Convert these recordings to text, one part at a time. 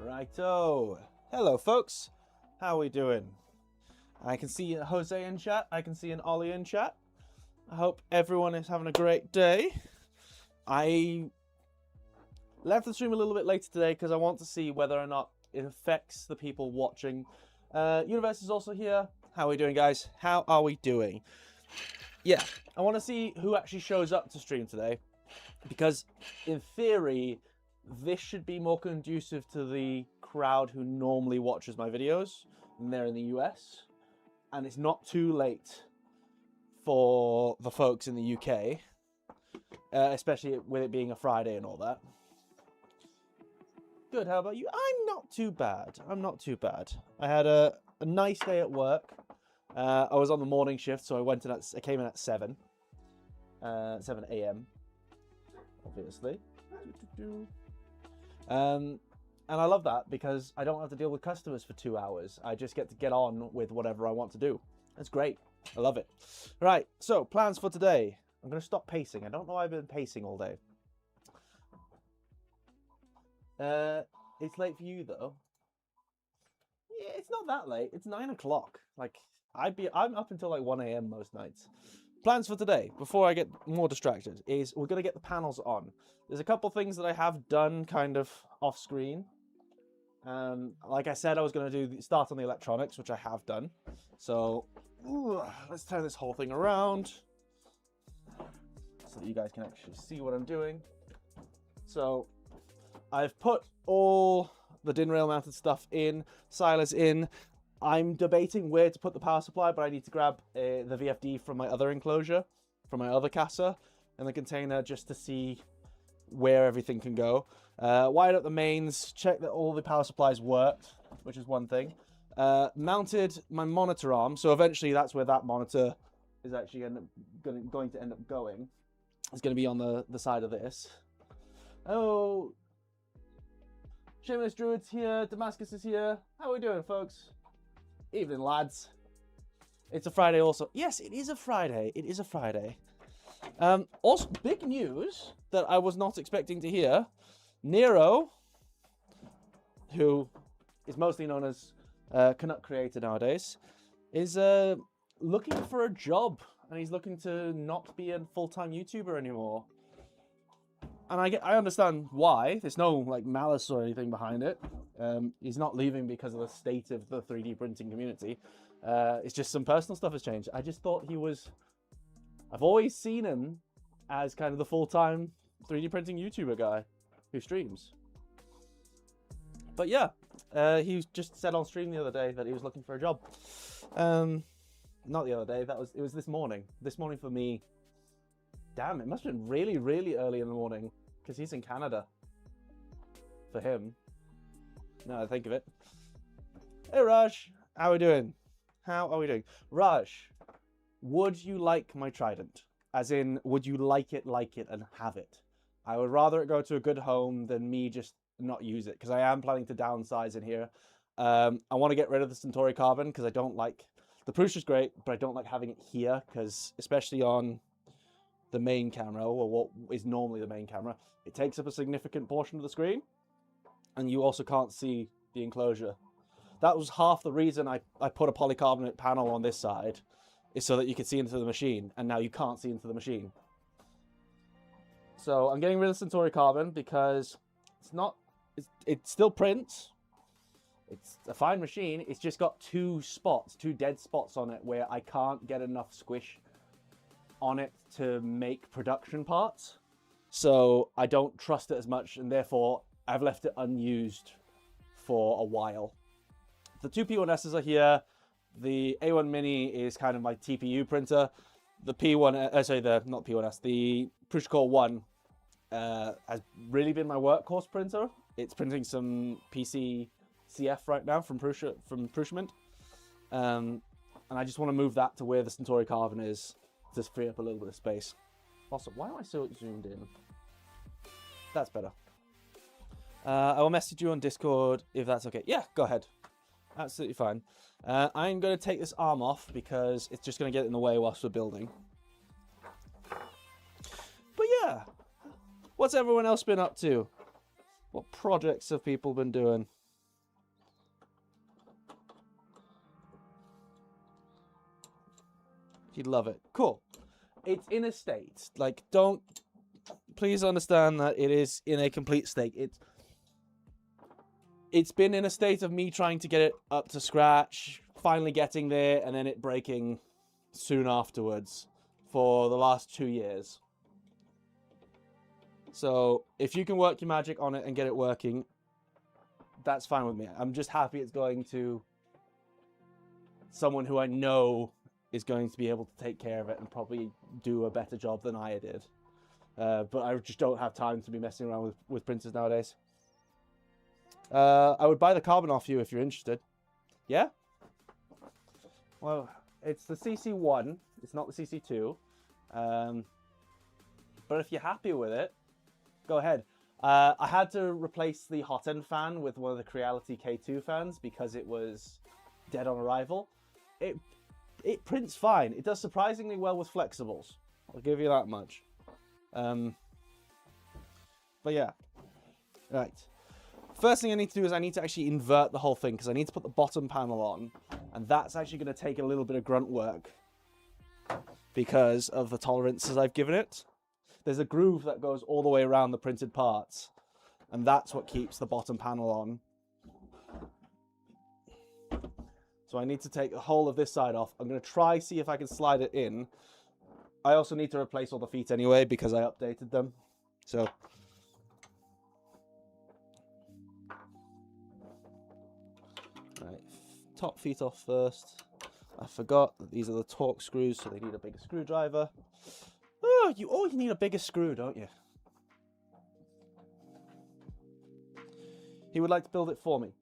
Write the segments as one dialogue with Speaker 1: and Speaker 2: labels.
Speaker 1: Righto. Hello, folks. How are we doing? I can see Jose in chat. I can see an Ollie in chat. I hope everyone is having a great day. I left the stream a little bit later today because I want to see whether or not it affects the people watching. Universe is also here. How are we doing, guys? How are we doing? Yeah, I want to see who actually shows up to stream today, because in theory, this should be more conducive to the crowd who normally watches my videos, and they're in the US, and it's not too late for the folks in the UK, especially with it being a Friday and all that. Good, how about you? I'm not too bad. I'm not too bad. I had a nice day at work. I was on the morning shift, so I came in at 7 a.m. obviously. And I love that because I don't have to deal with customers for 2 hours. I just get to get on with whatever I want to do. That's great. I love it. Right, so plans for today. I'm going to stop pacing. I don't know why I've been pacing all day. It's late for you, though. Yeah, it's not that late. It's 9 o'clock. Like, I'm up until like 1 a.m. most nights. Plans for today, before I get more distracted, is we're going to get the panels on. There's a couple things that I have done kind of off screen. Like I said, I was going to start on the electronics, which I have done. So let's turn this whole thing around so that you guys can actually see what I'm doing. So I've put all the DIN rail mounted stuff in, Silas in. I'm debating where to put the power supply, but I need to grab the VFD from my other enclosure, from my other casa, and the container just to see where everything can go. Wired up the mains, check that all the power supplies worked, which is one thing. Mounted my monitor arm, so eventually that's where that monitor is actually going to end up going. It's going to be on the side of this. Oh, Shameless Druid's here, Damascus is here. How are we doing, folks? Evening, lads. It's a Friday also. Yes, it is a Friday. It is a Friday. Also, big news that I was not expecting to hear. Nero, who is mostly known as Canuck Creator nowadays, is looking for a job. And he's looking to not be a full-time YouTuber anymore. And I understand why. There's no like malice or anything behind it. He's not leaving because of the state of the 3D printing community. It's just some personal stuff has changed. I just thought he was... I've always seen him as kind of the full-time 3D printing YouTuber guy who streams. But yeah, he just said on stream the other day that he was looking for a job. Not the other day. It was this morning. This morning for me. Damn, it must have been really, really early in the morning because he's in Canada. For him. Now I think of it. Hey, Raj. How are we doing? How are we doing? Raj, would you like my trident? As in, would you like it, and have it? I would rather it go to a good home than me just not use it, because I am planning to downsize in here. I want to get rid of the Centauri carbon, because I don't like... The Prusa's great, but I don't like having it here, because especially on the main camera, or what is normally the main camera, it takes up a significant portion of the screen, and you also can't see the enclosure. That was half the reason I put a polycarbonate panel on this side, is so that you could see into the machine, and now you can't see into the machine. So I'm getting rid of Centauri carbon because it still prints. It's a fine machine. It's just got two dead spots on it where I can't get enough squish on it to make production parts. So I don't trust it as much, and therefore I've left it unused for a while. The two P1Ss are here. The A1 Mini is kind of my TPU printer. The P1, not P1S, the Prusa Core 1 has really been my workhorse printer. It's printing some PC CF right now from Prusament. And I just want to move that to where the Centauri carbon is to free up a little bit of space. Also, why am I so zoomed in? That's better. I will message you on Discord if that's okay. Yeah, go ahead. Absolutely fine. I'm going to take this arm off because it's just going to get in the way whilst we're building. But yeah, what's everyone else been up to? What projects have people been doing? You'd love it. Cool. It's in a state. Like, please understand that it is in a complete state. It's been in a state of me trying to get it up to scratch, finally getting there, and then it breaking soon afterwards for the last 2 years. So if you can work your magic on it and get it working, that's fine with me. I'm just happy it's going to someone who I know is going to be able to take care of it and probably do a better job than I did. But I just don't have time to be messing around with printers nowadays. I would buy the carbon off you if you're interested. Yeah? Well, it's the CC1. It's not the CC2. But if you're happy with it, go ahead. I had to replace the hot end fan with one of the Creality K2 fans because it was dead on arrival. It prints fine. It does surprisingly well with flexibles. I'll give you that much. But yeah. Right. First thing I need to do is I need to actually invert the whole thing because I need to put the bottom panel on. And that's actually going to take a little bit of grunt work because of the tolerances I've given it. There's a groove that goes all the way around the printed parts. And that's what keeps the bottom panel on. So I need to take the whole of this side off. I'm going to try see if I can slide it in. I also need to replace all the feet anyway because I updated them. So right, top feet off first. I forgot that these are the torque screws, so they need a bigger screwdriver. Oh, you need a bigger screw, don't you? He would like to build it for me.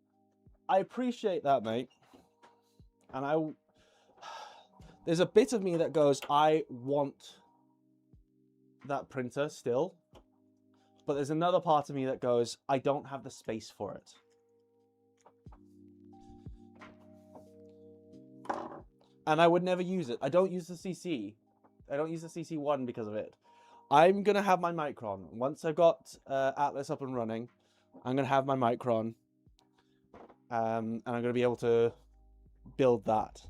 Speaker 1: I appreciate that, mate. And there's a bit of me that goes, I want that printer still. But there's another part of me that goes, I don't have the space for it. And I would never use it. I don't use the CC. I don't use the CC1 because of it. I'm going to have my Micron. Once I've got Atlas up and running, I'm going to have my Micron. And I'm going to be able to build that.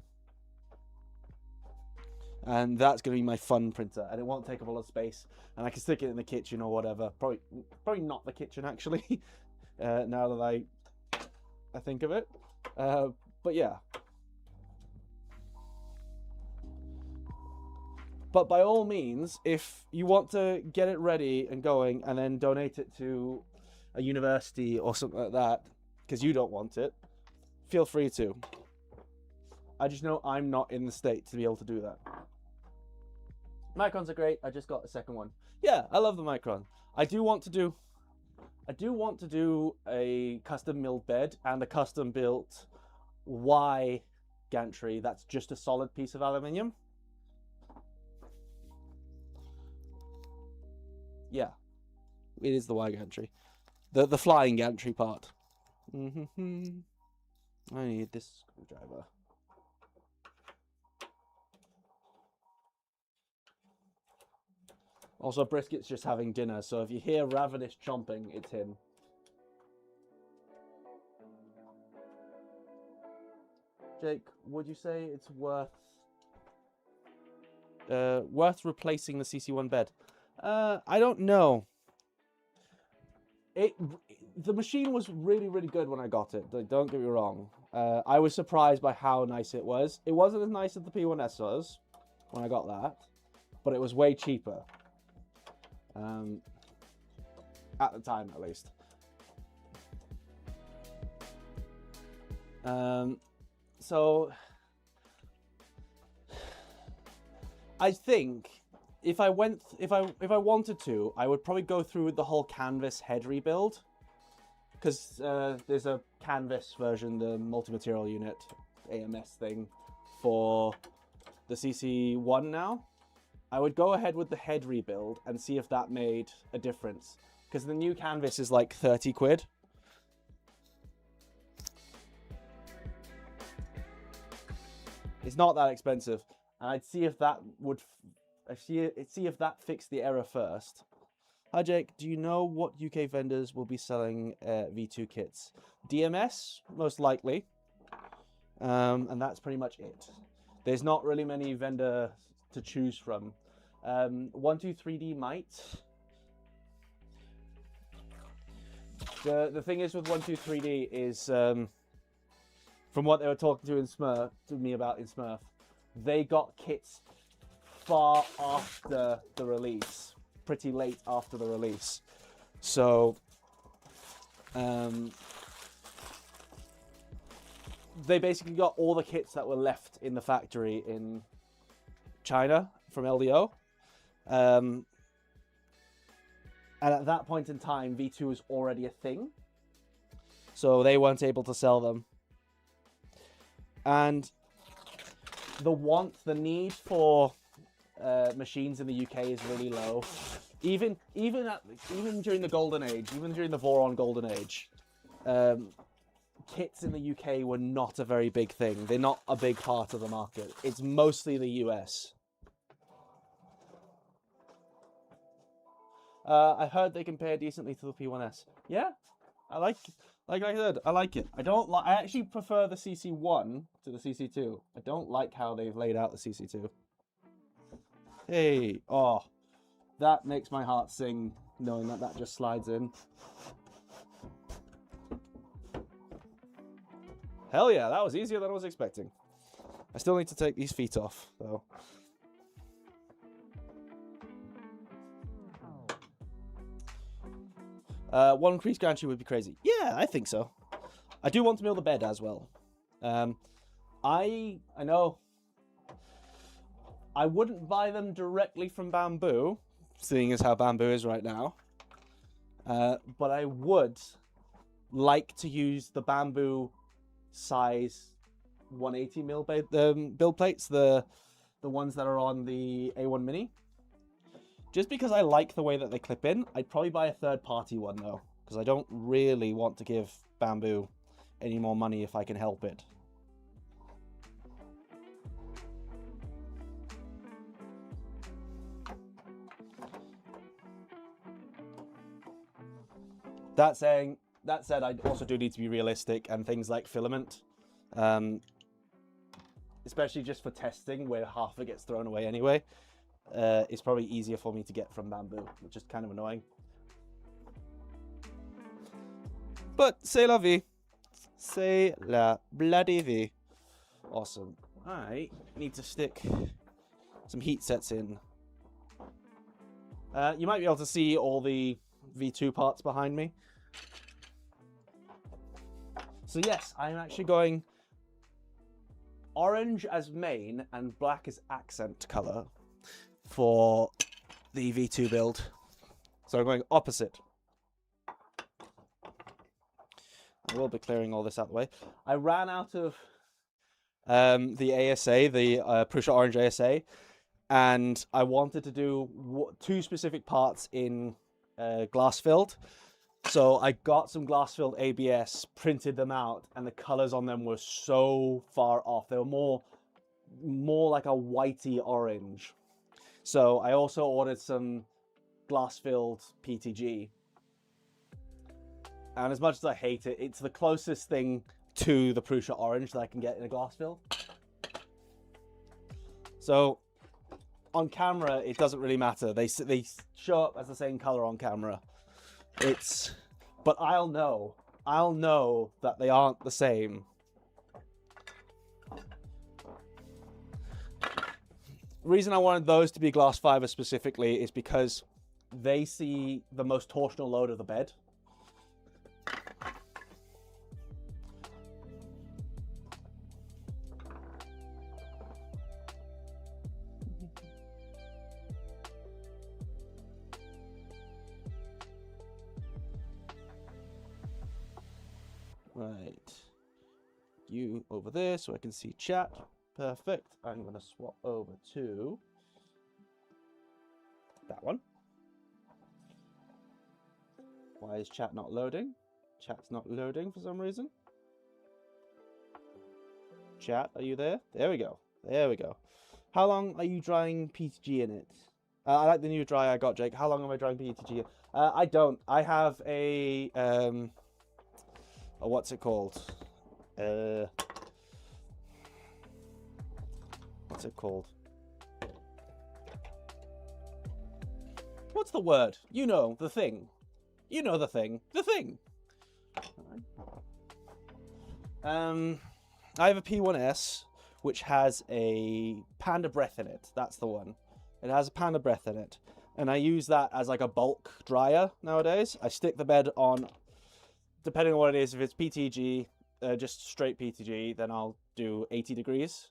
Speaker 1: And that's going to be my fun printer. And it won't take up a lot of space. And I can stick it in the kitchen or whatever. Probably not the kitchen, actually. Now that I think of it. But yeah. But by all means, if you want to get it ready and going and then donate it to a university or something like that, because you don't want it, feel free to. I just know I'm not in the state to be able to do that. Microns are great. I just got a second one. Yeah, I love the Micron. I do want to do a custom milled bed and a custom built Y gantry. That's just a solid piece of aluminium. Yeah, it is the Y gantry. The flying gantry part. I need this screwdriver. Also, Brisket's just having dinner, so if you hear ravenous chomping, it's him. Jake, would you say it's worth replacing the CC1 bed? I don't know. The machine was really, really good when I got it. Don't get me wrong. I was surprised by how nice it was. It wasn't as nice as the P1S was when I got that, but it was way cheaper. At the time, at least. So I think if I wanted to, I would probably go through with the whole canvas head rebuild, because there's a canvas version, the multi-material unit AMS thing for the CC1 now. I would go ahead with the head rebuild and see if that made a difference, because the new canvas is like 30 quid. It's not that expensive, and I'd see if that would see if that fixed the error first. Hi Jake, do you know what UK vendors will be selling V2 kits? DMS, most likely, and that's pretty much it. There's not really many vendor to choose from. 123D might. The thing is with 123D is, from what they were talking to me about in Smurf, they got kits far after the release, pretty late after the release. So, they basically got all the kits that were left in the factory in China from LDO. And at that point in time, V2 was already a thing. So they weren't able to sell them. And the need for machines in the UK is really low. Even during the golden age, even during the Voron golden age, kits in the UK were not a very big thing. They're not a big part of the market. It's mostly the US. I heard they compare decently to the P1S. Yeah, like I said, I like it. I actually prefer the CC1 to the CC2. I don't like how they've laid out the CC2. Hey, oh, that makes my heart sing, knowing that that just slides in. Hell yeah, that was easier than I was expecting. I still need to take these feet off, though. One increased guarantee would be crazy. Yeah, I think so. I do want to mill the bed as well. I know I wouldn't buy them directly from Bamboo, seeing as how Bamboo is right now. But I would like to use the Bamboo size 180 mil build plates, the ones that are on the A1 Mini. Just because I like the way that they clip in. I'd probably buy a third-party one, though, because I don't really want to give Bamboo any more money if I can help it. That said, I also do need to be realistic, and things like filament, especially just for testing, where half of it gets thrown away anyway, it's probably easier for me to get from Bamboo, which is kind of annoying. But c'est la vie. C'est la bloody vie. Awesome. I need to stick some heat sets in. You might be able to see all the V2 parts behind me. So yes, I'm actually going orange as main and black as accent color for the V2 build. So I'm going opposite. I will be clearing all this out of the way. I ran out of the ASA, the Prusa Orange ASA, and I wanted to do two specific parts in glass filled. So I got some glass filled ABS, printed them out, and the colors on them were so far off. They were more like a whitey orange. So I also ordered some glass filled PTG. And as much as I hate it, it's the closest thing to the Prusa Orange that I can get in a glass fill. So on camera, it doesn't really matter. They show up as the same color on camera. But I'll know that they aren't the same. The reason I wanted those to be glass fiber specifically is because they see the most torsional load of the bed. Right, you over there so I can see chat. Perfect. I'm going to swap over to that one. Why is chat not loading? Chat's not loading for some reason. Chat, are you there? There we go. There we go. How long are you drying PTG in it? I like the new dry I got, Jake. How long am I drying PTG? I don't. I have a what's it called? What's it called? What's the word? You know, the thing. You know the thing. The thing. I have a P1S, which has a Panda Breath in it. That's the one. It has a Panda Breath in it. And I use that as like a bulk dryer nowadays. I stick the bed on, depending on what it is, if it's PTG, just straight PTG, then I'll do 80 degrees.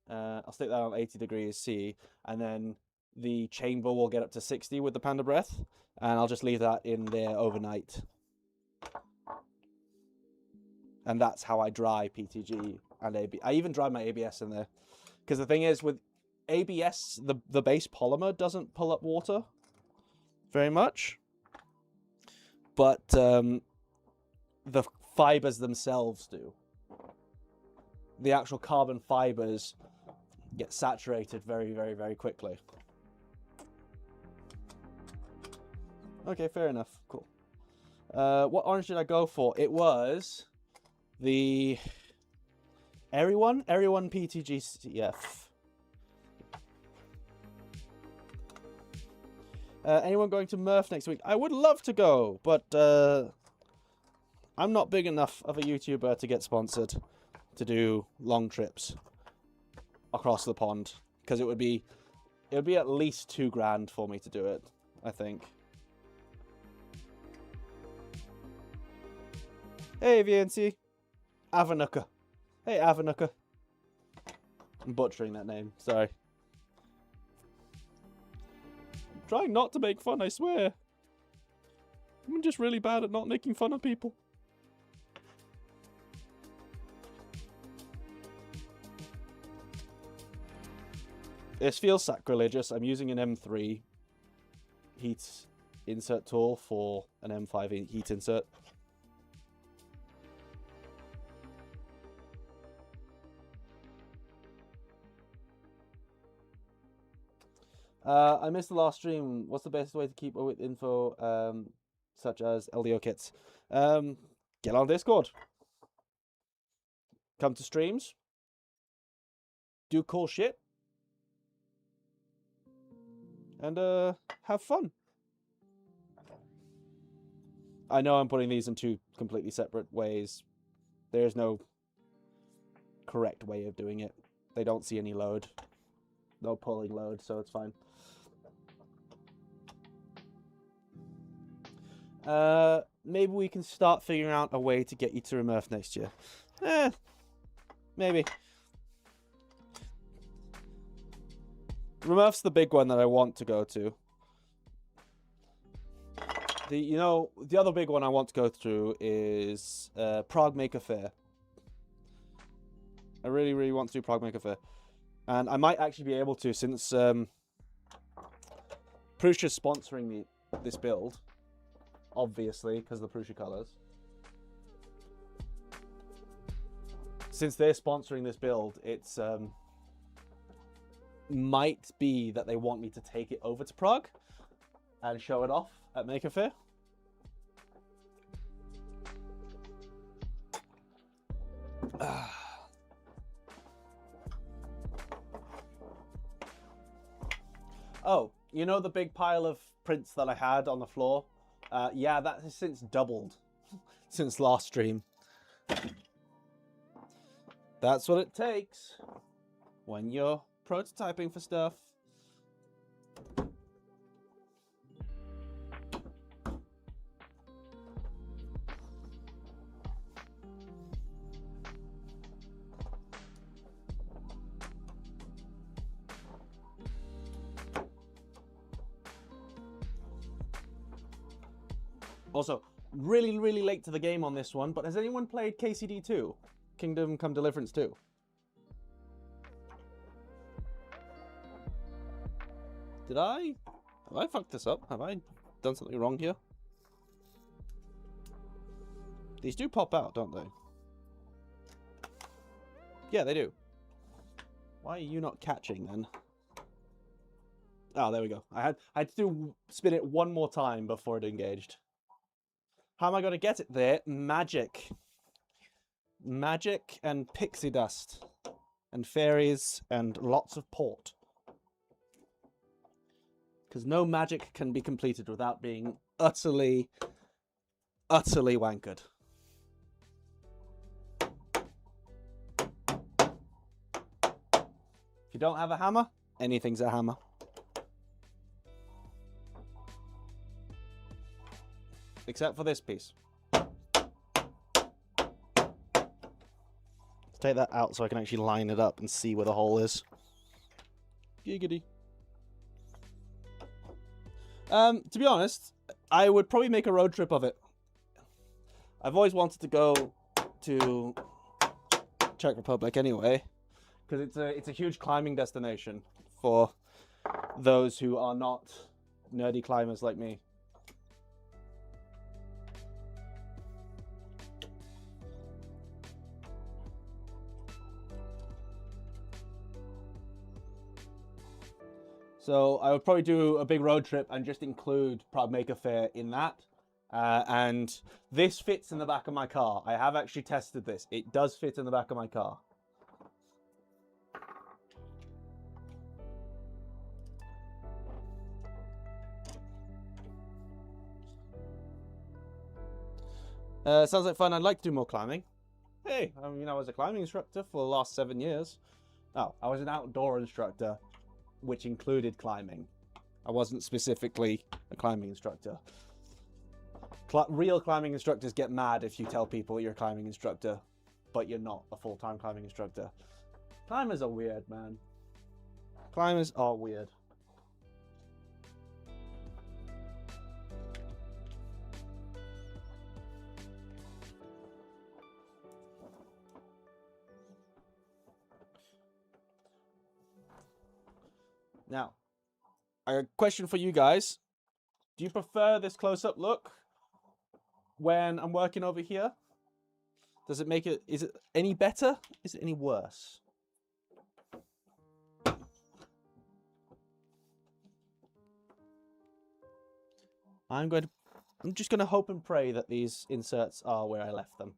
Speaker 1: I'll stick that on 80 degrees C, and then the chamber will get up to 60 with the Panda Breath, and I'll just leave that in there overnight. And that's how I dry PTG and ABS. I even dry my ABS in there. Because the thing is, with ABS, the base polymer doesn't pull up water very much. But the fibers themselves do. The actual carbon fibers get saturated very, very, very quickly. Okay, fair enough. Cool. What orange did I go for? It was the Airy one PTGCF. Anyone going to Murph next week? I would love to go, but I'm not big enough of a YouTuber to get sponsored to do long trips across the pond, because it would be at least $2,000 for me to do it, I think. Hey VNC, Avanuka. Hey Avanuka. I'm butchering that name, sorry. I'm trying not to make fun, I swear. I'm just really bad at not making fun of people. This feels sacrilegious. I'm using an M3 heat insert tool for an M5 heat insert. I missed the last stream. What's the best way to keep up with info such as LDO kits? Get on Discord. Come to streams. Do cool shit. And have fun. I know I'm putting these in two completely separate ways. There is no correct way of doing it. They don't see any load. No pulling load, so it's fine. Maybe we can start figuring out a way to get you to Remurf next year. Maybe. Remurf's the big one that I want to go to. The other big one I want to go through is Prague Maker Faire. I really, really want to do Prague Maker Faire. And I might actually be able to, since Prusa's sponsoring this build, obviously, because of the Prusa colours. Since they're sponsoring this build, it's might be that they want me to take it over to Prague and show it off at Maker Faire. Oh, you know the big pile of prints that I had on the floor? Yeah, that has since doubled since last stream. That's what it takes when you're prototyping for stuff. Also, really, really late to the game on this one, but has anyone played KCD 2? Kingdom Come Deliverance 2? Have I fucked this up? Have I done something wrong here? These do pop out, don't they? Yeah, they do. Why are you not catching then? Oh, there we go. I had to spin it one more time before it engaged. How am I going to get it there? Magic. Magic and pixie dust. And fairies and lots of port. Because no magic can be completed without being utterly, utterly wankered. If you don't have a hammer, anything's a hammer. Except for this piece. Let's take that out so I can actually line it up and see where the hole is. Giggity. To be honest, I would probably make a road trip of it. I've always wanted to go to Czech Republic anyway, because it's a huge climbing destination for those who are not nerdy climbers like me. So I would probably do a big road trip and just include Prague Maker Faire in that. And this fits in the back of my car. I have actually tested this. It does fit in the back of my car. Sounds like fun. I'd like to do more climbing. Hey, I mean, I was a climbing instructor for the last 7 years. Oh, I was an outdoor instructor, which included climbing. I wasn't specifically a climbing instructor. Real climbing instructors get mad if you tell people you're a climbing instructor, but you're not a full-time climbing instructor. Climbers are weird, man. Climbers are weird. Now, a question for you guys. Do you prefer this close-up look when I'm working over here? Does it make it, is it any better? Is it any worse? I'm just going to hope and pray that these inserts are where I left them.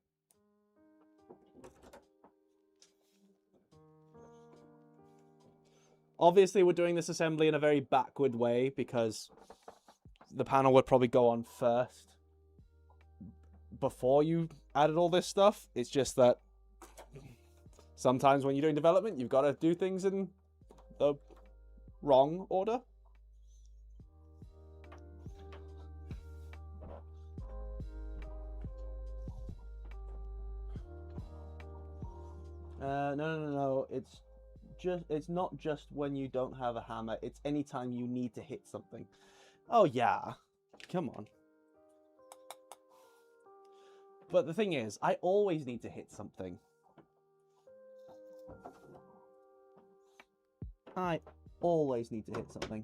Speaker 1: Obviously, we're doing this assembly in a very backward way because the panel would probably go on first before you added all this stuff. It's just that sometimes when you're doing development, you've got to do things in the wrong order. No. It's not just when you don't have a hammer. It's anytime you need to hit something. Oh yeah, come on. But the thing is, I always need to hit something. I always need to hit something.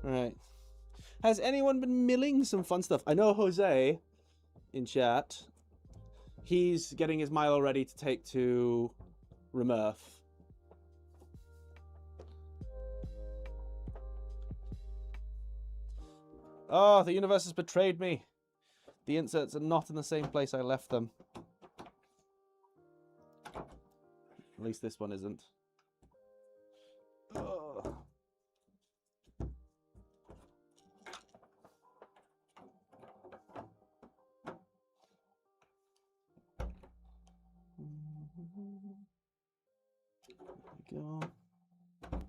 Speaker 1: Right. Has anyone been milling some fun stuff? I know Jose in chat. He's getting his Milo ready to take to Remurf. Oh, the universe has betrayed me. The inserts are not in the same place I left them. At least this one isn't. Oh. There we go.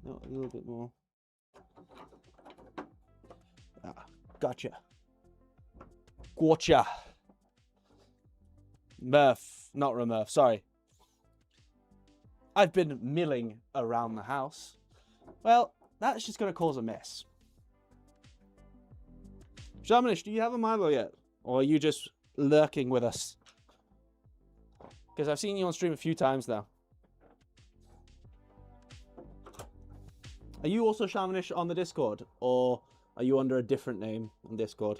Speaker 1: No, a little bit more. Ah, gotcha. Gotcha. Murph, not Remurf, sorry. I've been milling around the house. Well, that's just going to cause a mess. Shamanish, do you have a Milo yet? Or are you just lurking with us? Because I've seen you on stream a few times now. Are you also Shamanish on the Discord? Or are you under a different name on Discord?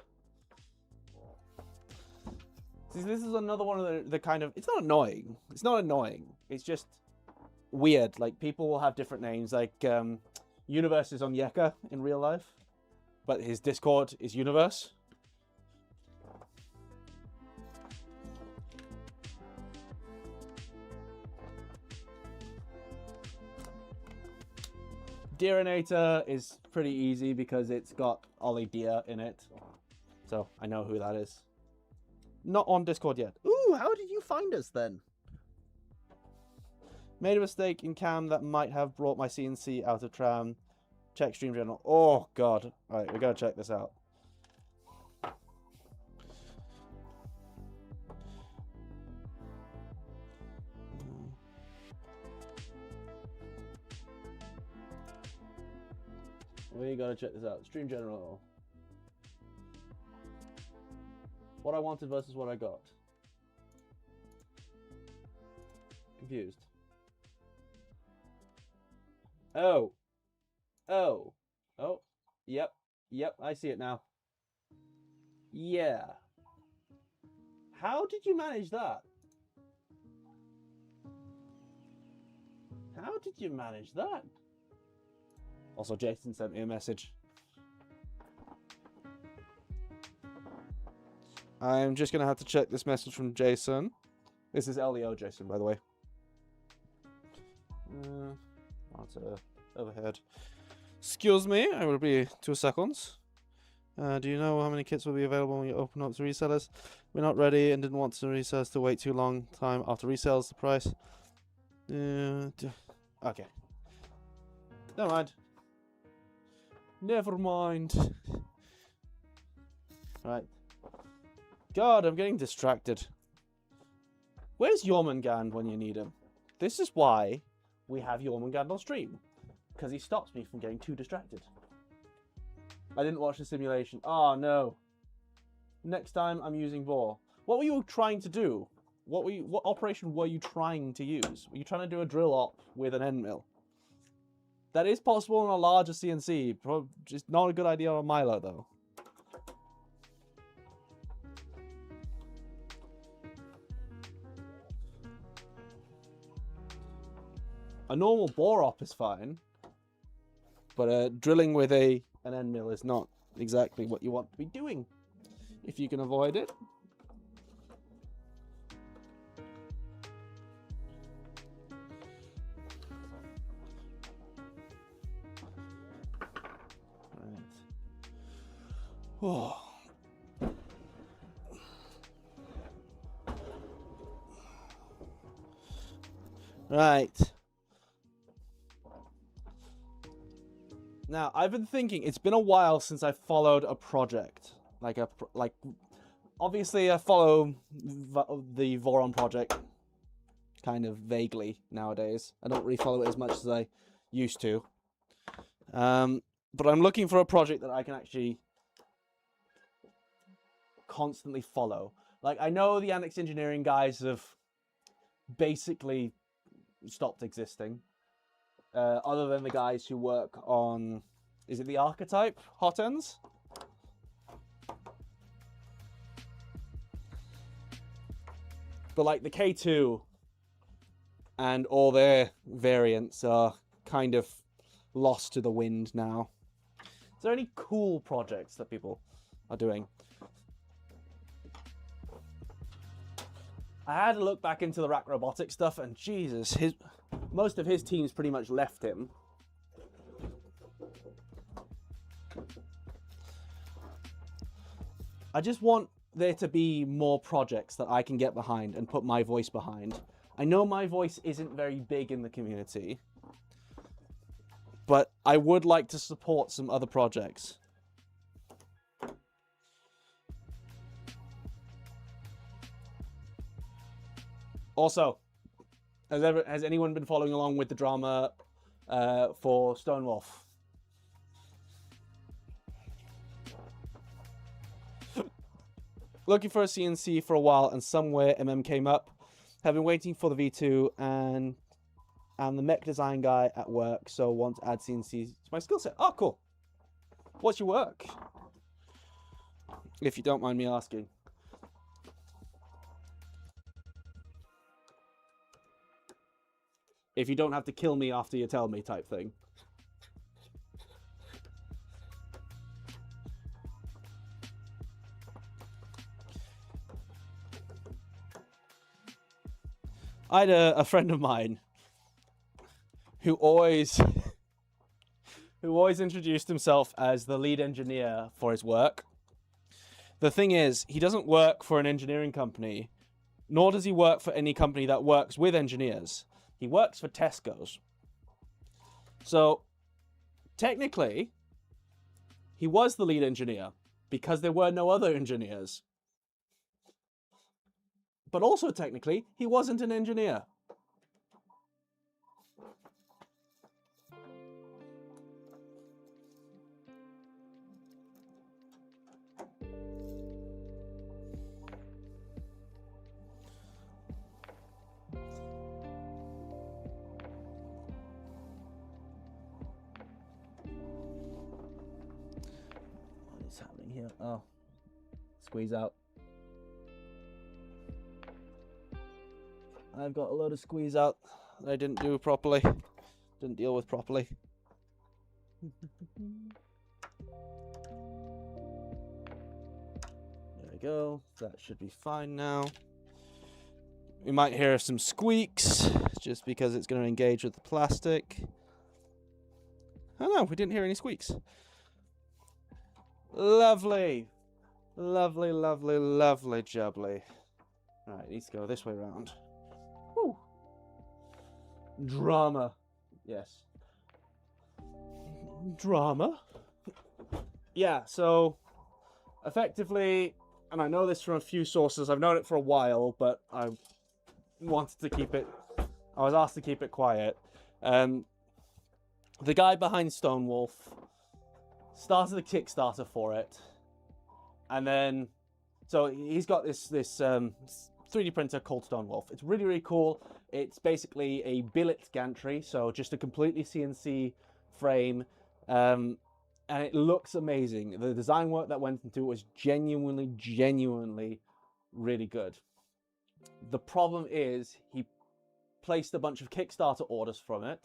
Speaker 1: See, this is another one of the kind of... It's not annoying. It's not annoying. It's just weird. Like, people will have different names. Like, Universe is on Yeka in real life. But his Discord is Universe. Deerinator is pretty easy because it's got Ollie Deer in it. So I know who that is. Not on Discord yet. Ooh, how did you find us then? Made a mistake in cam that might have brought my CNC out of tram. Check stream general. Oh, God. All right, we got to check this out. We got to check this out. Stream general. What I wanted versus what I got. Confused. Oh. Oh. Oh. Yep. Yep, I see it now. Yeah. How did you manage that? How did you manage that? Also, Jason sent me a message. I'm just going to have to check this message from Jason. This is LEO Jason, by the way. Overhead. Excuse me, I will be 2 seconds. Do you know how many kits will be available when you open up to resellers? We're not ready and didn't want the resellers to wait too long time after resales the price. Okay. Never mind. Never mind. Right. God, I'm getting distracted. Where's Jormungand when you need him? This is why we have Jormungand on stream. Because he stops me from getting too distracted. I didn't watch the simulation. Oh, no. Next time I'm using Vor. What were you trying to do? What operation were you trying to use? Were you trying to do a drill op with an end mill? That is possible on a larger CNC. Just not a good idea on Milo, though. A normal bore op is fine, but drilling with an end mill is not exactly what you want to be doing, if you can avoid it. Right. Oh. Right. Now, I've been thinking, it's been a while since I followed a project. Obviously I follow the Voron project kind of vaguely nowadays. I don't really follow it as much as I used to. But I'm looking for a project that I can actually constantly follow. Like, I know the Annex Engineering guys have basically stopped existing. Other than the guys who work on, is it the Archetype hot ends? But like the K2 and all their variants are kind of lost to the wind now. Is there any cool projects that people are doing? I had to look back into the Rack Robotics stuff, and Jesus, most of his team's pretty much left him. I just want there to be more projects that I can get behind and put my voice behind. I know my voice isn't very big in the community, but I would like to support some other projects. Also, has anyone been following along with the drama for Stonewolf? Looking for a CNC for a while, and somewhere came up. Have been waiting for the V2, and I'm the mech design guy at work, so want to add CNCs to my skill set. Oh, cool. What's your work? If you don't mind me asking. If you don't have to kill me after you tell me type thing. I had a friend of mine who always who always introduced himself as the lead engineer for his work. The thing is, he doesn't work for an engineering company, nor does he work for any company that works with engineers. He works for Tesco's. So, technically, he was the lead engineer because there were no other engineers. But also, technically, he wasn't an engineer. What is happening here? Oh, squeeze out. I've got a load of squeeze out that I didn't do properly. Didn't deal with properly. There we go. That should be fine now. We might hear some squeaks just because it's going to engage with the plastic. Oh no, we didn't hear any squeaks. Lovely. Lovely, lovely, lovely jubbly. Right, needs to go this way around. Woo. Drama. Yes. Drama. Yeah, so effectively, and I know this from a few sources, I've known it for a while, but I wanted to keep it, I was asked to keep it quiet. The guy behind Stonewolf started a Kickstarter for it, and then, so he's got this 3D printer called Stonewolf. It's really, really cool. It's basically a billet gantry, so just a completely CNC frame, and it looks amazing. The design work that went into it was genuinely really good. The problem is he placed a bunch of Kickstarter orders from it,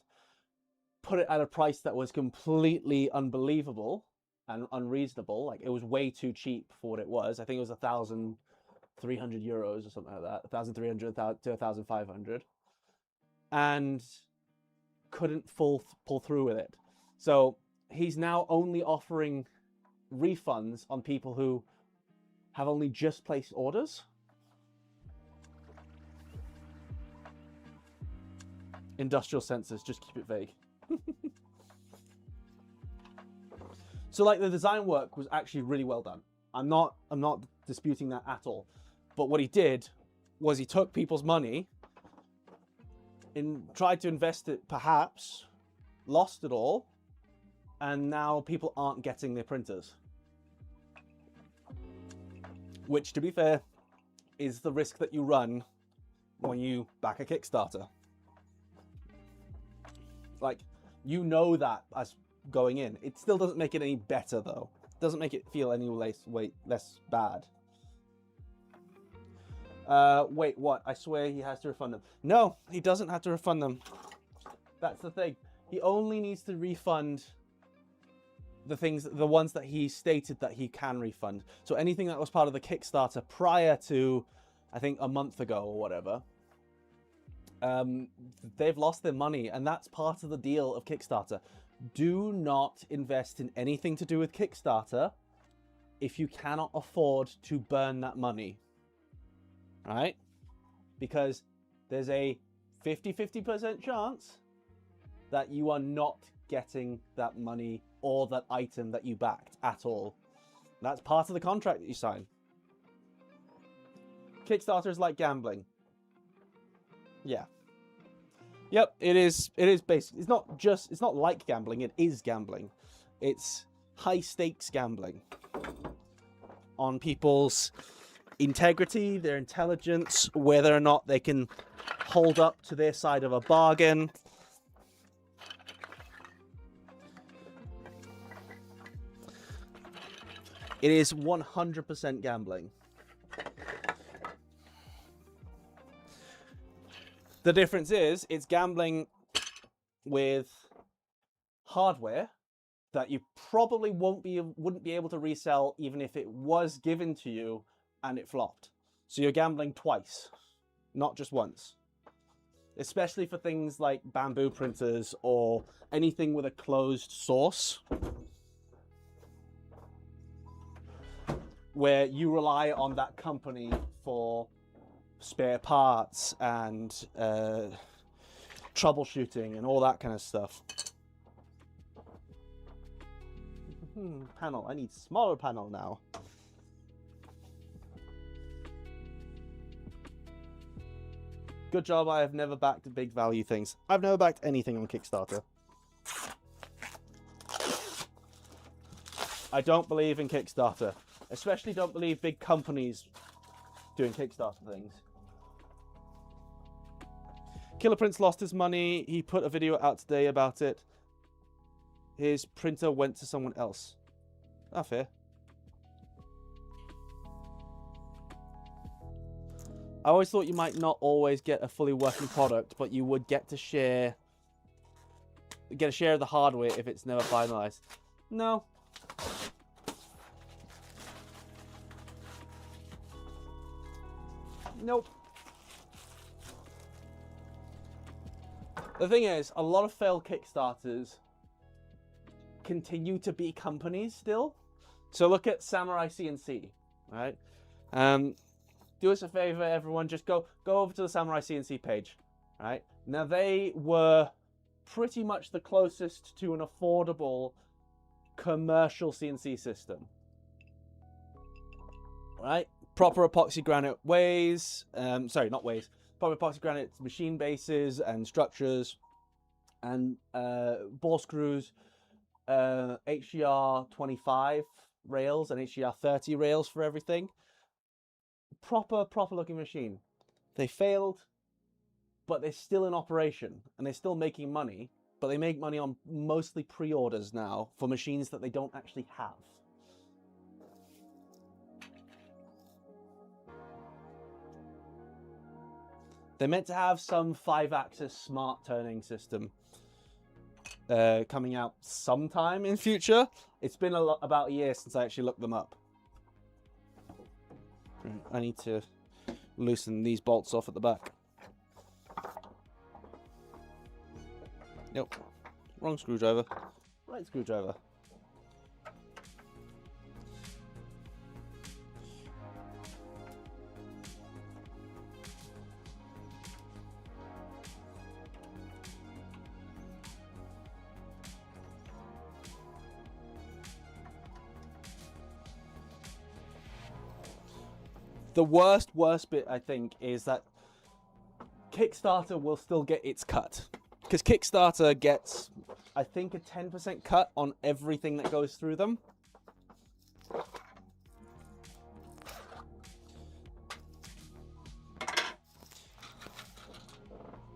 Speaker 1: put it at a price that was completely unbelievable and unreasonable. Like, it was way too cheap for what it was. I think it was 1,300 euros or something like that, 1,300 to 1,500, and couldn't pull through with it. So he's now only offering refunds on people who have only just placed orders. Industrial sensors, just keep it vague. So like, the design work was actually really well done. I'm not disputing that at all. But what he did was he took people's money and tried to invest it, perhaps, lost it all, and now people aren't getting their printers. Which, to be fair, is the risk that you run when you back a Kickstarter. Like, you know that as going in. It still doesn't make it any better, though. It doesn't make it feel any less bad. Wait, what? I swear he has to refund them. No, he doesn't have to refund them. That's the thing. He only needs to refund the ones that he stated that he can refund. So anything that was part of the Kickstarter prior to, I think, a month ago or whatever, they've lost their money, and that's part of the deal of Kickstarter. Do not invest in anything to do with Kickstarter if you cannot afford to burn that money. Right? Because there's a 50% chance that you are not getting that money or that item that you backed at all. That's part of the contract that you sign. Kickstarter is like gambling. Yeah. Yep, it is basic. It's not like gambling, it is gambling. It's high stakes gambling on people's integrity, their intelligence, whether or not they can hold up to their side of a bargain. It is 100% gambling. The difference is, it's gambling with hardware that you probably wouldn't be able to resell even if it was given to you and it flopped. So you're gambling twice, not just once. especially for things like bamboo printers or anything with a closed source, where you rely on that company for spare parts and troubleshooting and all that kind of stuff. Panel. I need smaller panel now. Good job. I have never backed big value things. I've never backed anything on Kickstarter. I don't believe in Kickstarter. Especially don't believe big companies doing Kickstarter things. Killer Prince lost his money. He put a video out today about it. His printer went to someone else. Ah, fair. I always thought you might not always get a fully working product, but you would get a share of the hardware if it's never finalized. No. Nope. The thing is, a lot of failed Kickstarters continue to be companies still. So look at Samurai CNC, right? Do us a favor, everyone. Just go over to the Samurai CNC page, right? Now, they were pretty much the closest to an affordable commercial CNC system, right? Proper epoxy granite ways, proper epoxy granite machine bases and structures, and ball screws, HDR 25 rails and HDR 30 rails for everything. Proper looking machine. They failed, but they're still in operation and they're still making money, but they make money on mostly pre-orders now for machines that they don't actually have. They're meant to have some 5-axis smart turning system coming out sometime in future. It's been about a year since I actually looked them up. I need to loosen these bolts off at the back. Nope. Wrong screwdriver. Right screwdriver. The worst bit, I think, is that Kickstarter will still get its cut. Because Kickstarter gets, I think, a 10% cut on everything that goes through them.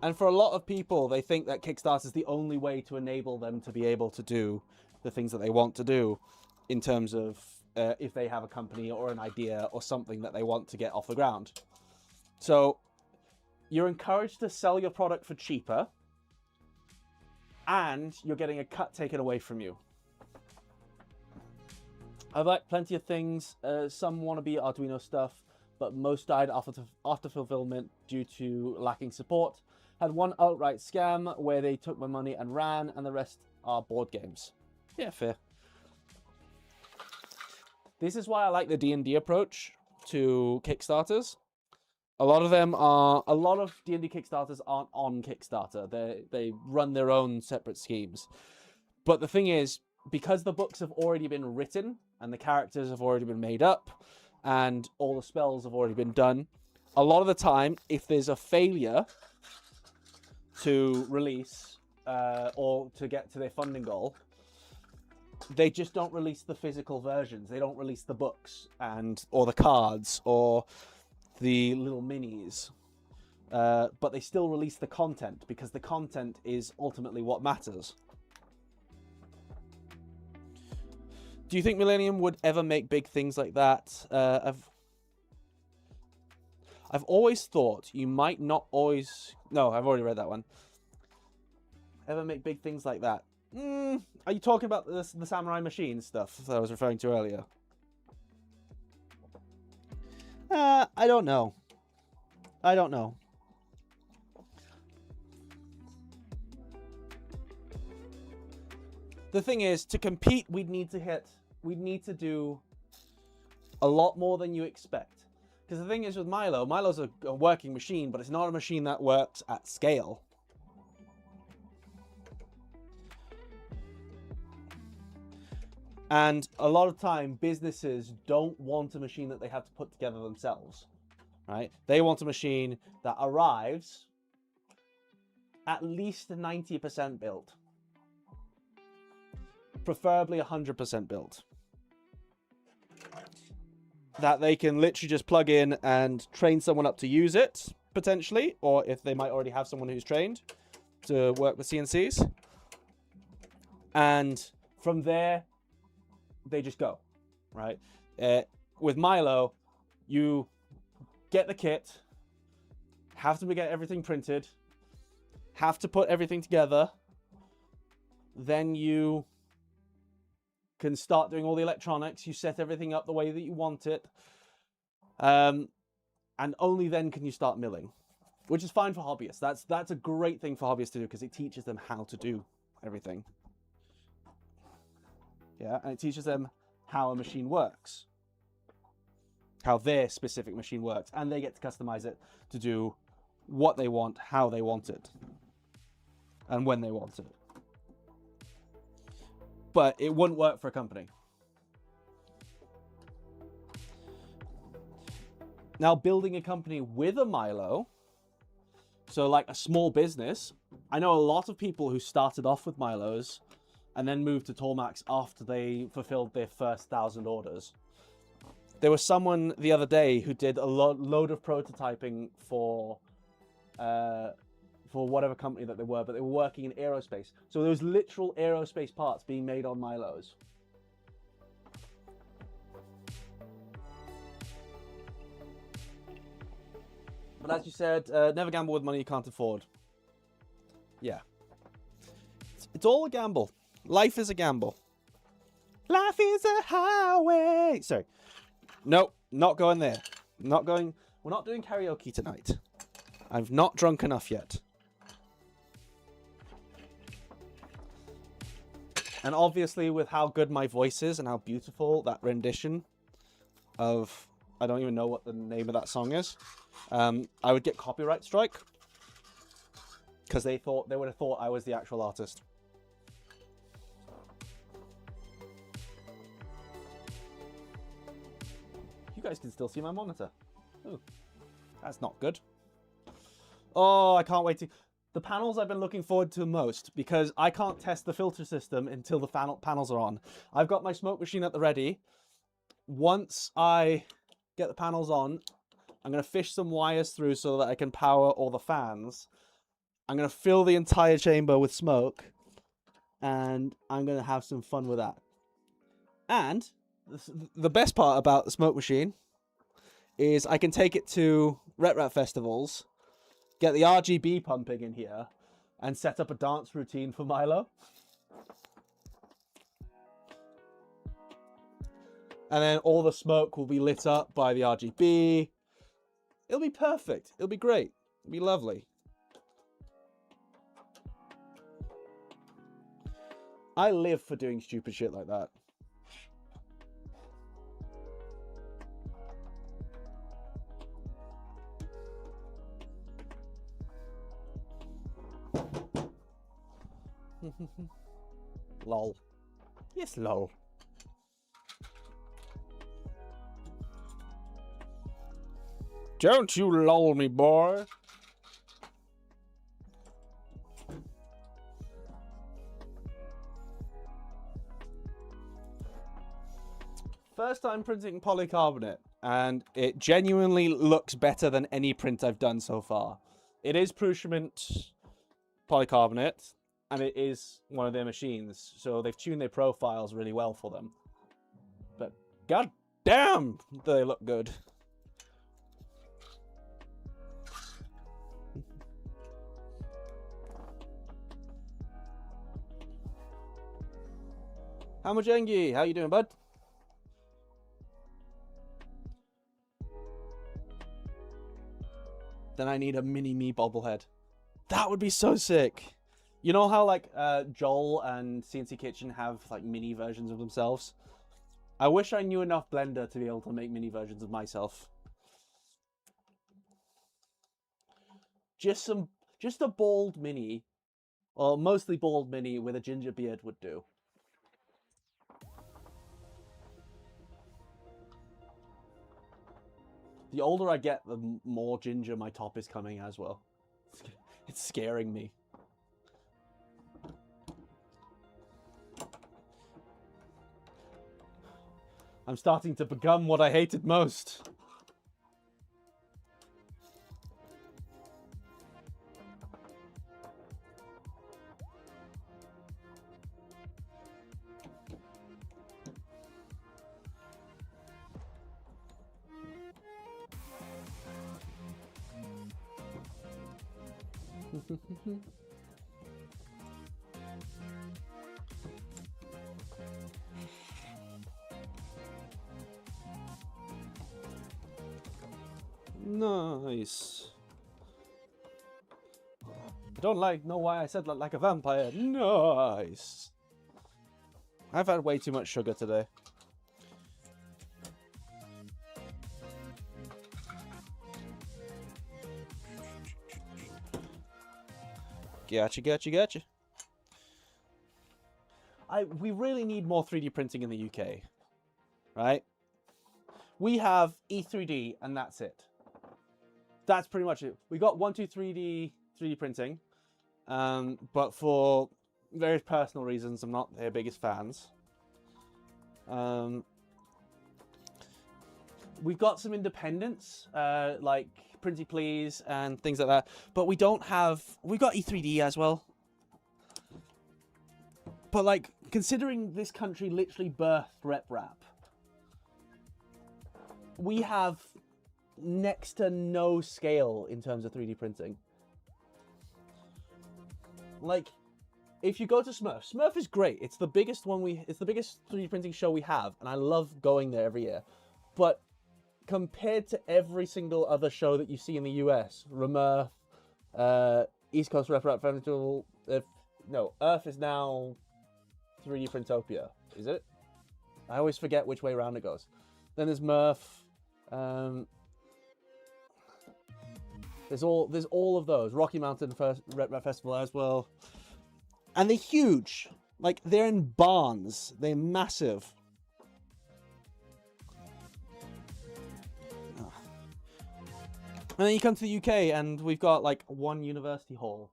Speaker 1: And for a lot of people, they think that Kickstarter is the only way to enable them to be able to do the things that they want to do in terms of if they have a company or an idea or something that they want to get off the ground. So you're encouraged to sell your product for cheaper, and you're getting a cut taken away from you. I've liked plenty of things. Some wannabe Arduino stuff, but most died after fulfillment due to lacking support. Had one outright scam where they took my money and ran, and the rest are board games. Yeah, fair. This is why I like the D&D approach to Kickstarters. A lot of D&D Kickstarters aren't on Kickstarter. They run their own separate schemes. But the thing is, because the books have already been written and the characters have already been made up and all the spells have already been done, a lot of the time, if there's a failure to release or to get to their funding goal, they just don't release the physical versions. They don't release the books or the cards or the little minis. But they still release the content because the content is ultimately what matters. Do you think Millennium would ever make big things like that? I've always thought you might not always... No, I've already read that one. Ever make big things like that? Are you talking about the Samurai Machine stuff that I was referring to earlier? I don't know. the thing is, to compete, we'd need to do a lot more than you expect. Because the thing is with Milo, Milo's a working machine, but it's not a machine that works at scale. And a lot of time, businesses don't want a machine that they have to put together themselves, right? They want a machine that arrives at least 90% built. Preferably 100% built. That they can literally just plug in and train someone up to use it, potentially. Or if they might already have someone who's trained to work with CNCs. And from there, they just go, right? With Milo, you get the kit, have to get everything printed, have to put everything together, then you can start doing all the electronics, you set everything up the way that you want it, and only then can you start milling, which is fine for hobbyists. That's a great thing for hobbyists to do because it teaches them how to do everything. Yeah, and it teaches them how a machine works, how their specific machine works, and they get to customize it to do what they want, how they want it, and when they want it. But it wouldn't work for a company. Now, building a company with a Milo, so like a small business, I know a lot of people who started off with Milos and then moved to Tallmax after they fulfilled their first 1,000 orders. There was someone the other day who did a load of prototyping for whatever company that they were, but they were working in aerospace. So there was literal aerospace parts being made on Milos. But as you said, never gamble with money you can't afford. Yeah. It's all a gamble. Life is a gamble. Life is a highway. Sorry. Nope, not going there. Not going. We're not doing karaoke tonight. I'm not drunk enough yet. And obviously, with how good my voice is and how beautiful that rendition of, I don't even know what the name of that song is, I would get copyright strike because they would have thought I was the actual artist. You guys can still see my monitor. Ooh, that's not good. Oh, I can't wait to... The panels I've been looking forward to most, because I can't test the filter system until the panels are on. I've got my smoke machine at the ready. Once I get the panels on, I'm going to fish some wires through so that I can power all the fans. I'm going to fill the entire chamber with smoke, and I'm going to have some fun with that. And the best part about the smoke machine is I can take it to Ret festivals, get the RGB pumping in here, and set up a dance routine for Milo. And then all the smoke will be lit up by the RGB. It'll be perfect. It'll be great. It'll be lovely. I live for doing stupid shit like that. Lol. Yes, lol. Don't you lol me, boy. First time printing polycarbonate, and it genuinely looks better than any print I've done so far. It is Prusa Research polycarbonate, and it is one of their machines, so they've tuned their profiles really well for them. But god damn, do they look good. Hamajengi, how you doing, bud? Then I need a mini-me bobblehead. That would be so sick. You know how like Joel and CNC Kitchen have like mini versions of themselves? I wish I knew enough Blender to be able to make mini versions of myself. Just a bald mini, or mostly bald mini with a ginger beard would do. The older I get, the more ginger my top is coming as well. It's scaring me. I'm starting to become what I hated most. Nice. I don't know why I said that like a vampire. Nice. I've had way too much sugar today. Gotcha. We really need more 3D printing in the UK, right? We have E3D and that's it. That's pretty much it. We got 123D 3D printing, but for various personal reasons, I'm not their biggest fans. We've got some independents, like Printy Please and things like that, but we don't have... We got E3D as well. But, like, considering this country literally birthed RepRap, we have next to no scale in terms of 3D printing. Like, if you go to Smurf is great. It's the biggest it's the biggest 3D printing show we have, and I love going there every year. But compared to every single other show that you see in the US, Remurf, East Coast RepRap Festival, no, Earth is now 3D Printopia, is it? I always forget which way around it goes. Then there's Murph. There's all of those. Rocky Mountain RepRap Festival as well. And they're huge. Like, they're in barns. They're massive. And then you come to the UK and we've got like one university hall.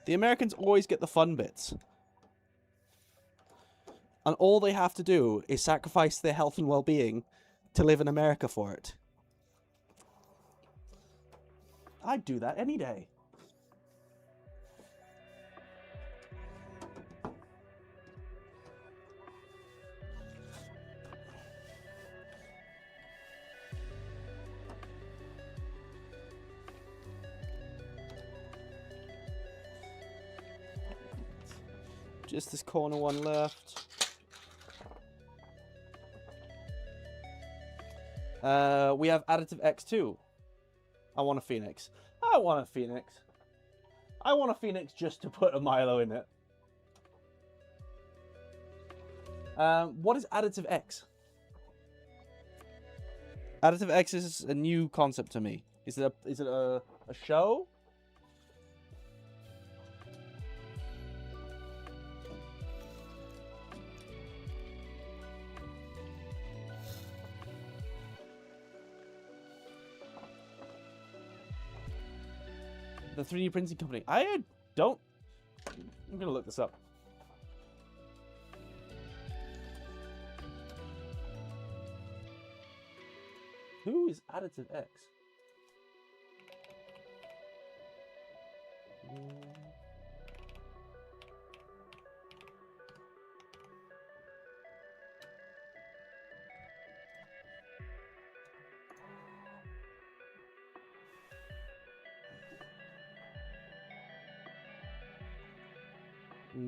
Speaker 1: The Americans always get the fun bits. And all they have to do is sacrifice their health and well-being to live in America for it. I'd do that any day. Just this corner one left. We have Additive X2. I want a Phoenix. I want a Phoenix. I want a Phoenix just to put a Milo in it. What is Additive X? Additive X is a new concept to me. Is it a show? The 3D printing company. I don't... I'm gonna look this up. Who is Additive X?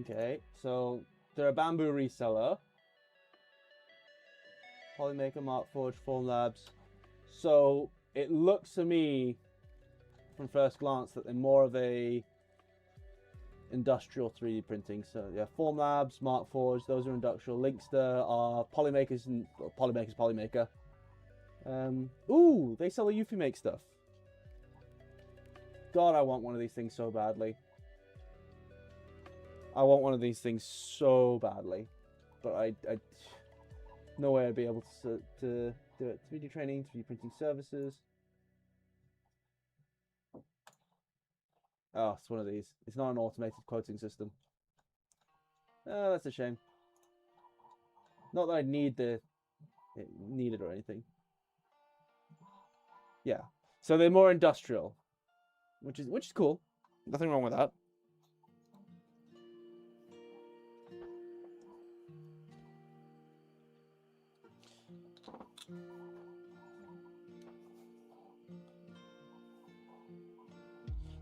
Speaker 1: Okay, so they're a bamboo reseller. Polymaker, Markforged, Formlabs. So it looks to me, from first glance, that they're more of a industrial 3D printing. So yeah, Formlabs, Markforged, those are industrial. Linkster are Polymakers and Polymakers Polymaker. Ooh, they sell the Eufy Make stuff. God, I want one of these things so badly. I want one of these things so badly, but I no way I'd be able to do it. 3D training, 3D printing services. Oh, it's one of these. It's not an automated quoting system. Oh, that's a shame. Not that I need it or anything. Yeah. So they're more industrial, which is cool. Nothing wrong with that.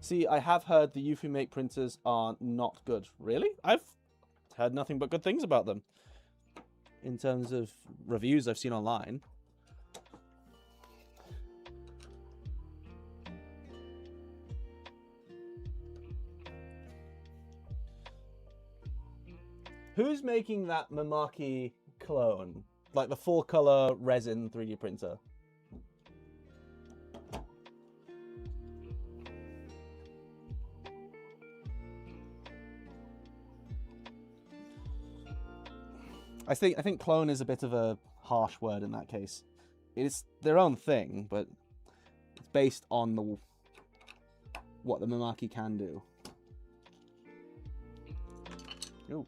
Speaker 1: See, I have heard the Eufy Make printers are not good. Really? I've heard nothing but good things about them. In terms of reviews I've seen online. Who's making that Mamaki clone? Like the full color resin 3D printer? I think clone is a bit of a harsh word in that case. It's their own thing, but it's based on what the Mamaki can do. Ooh,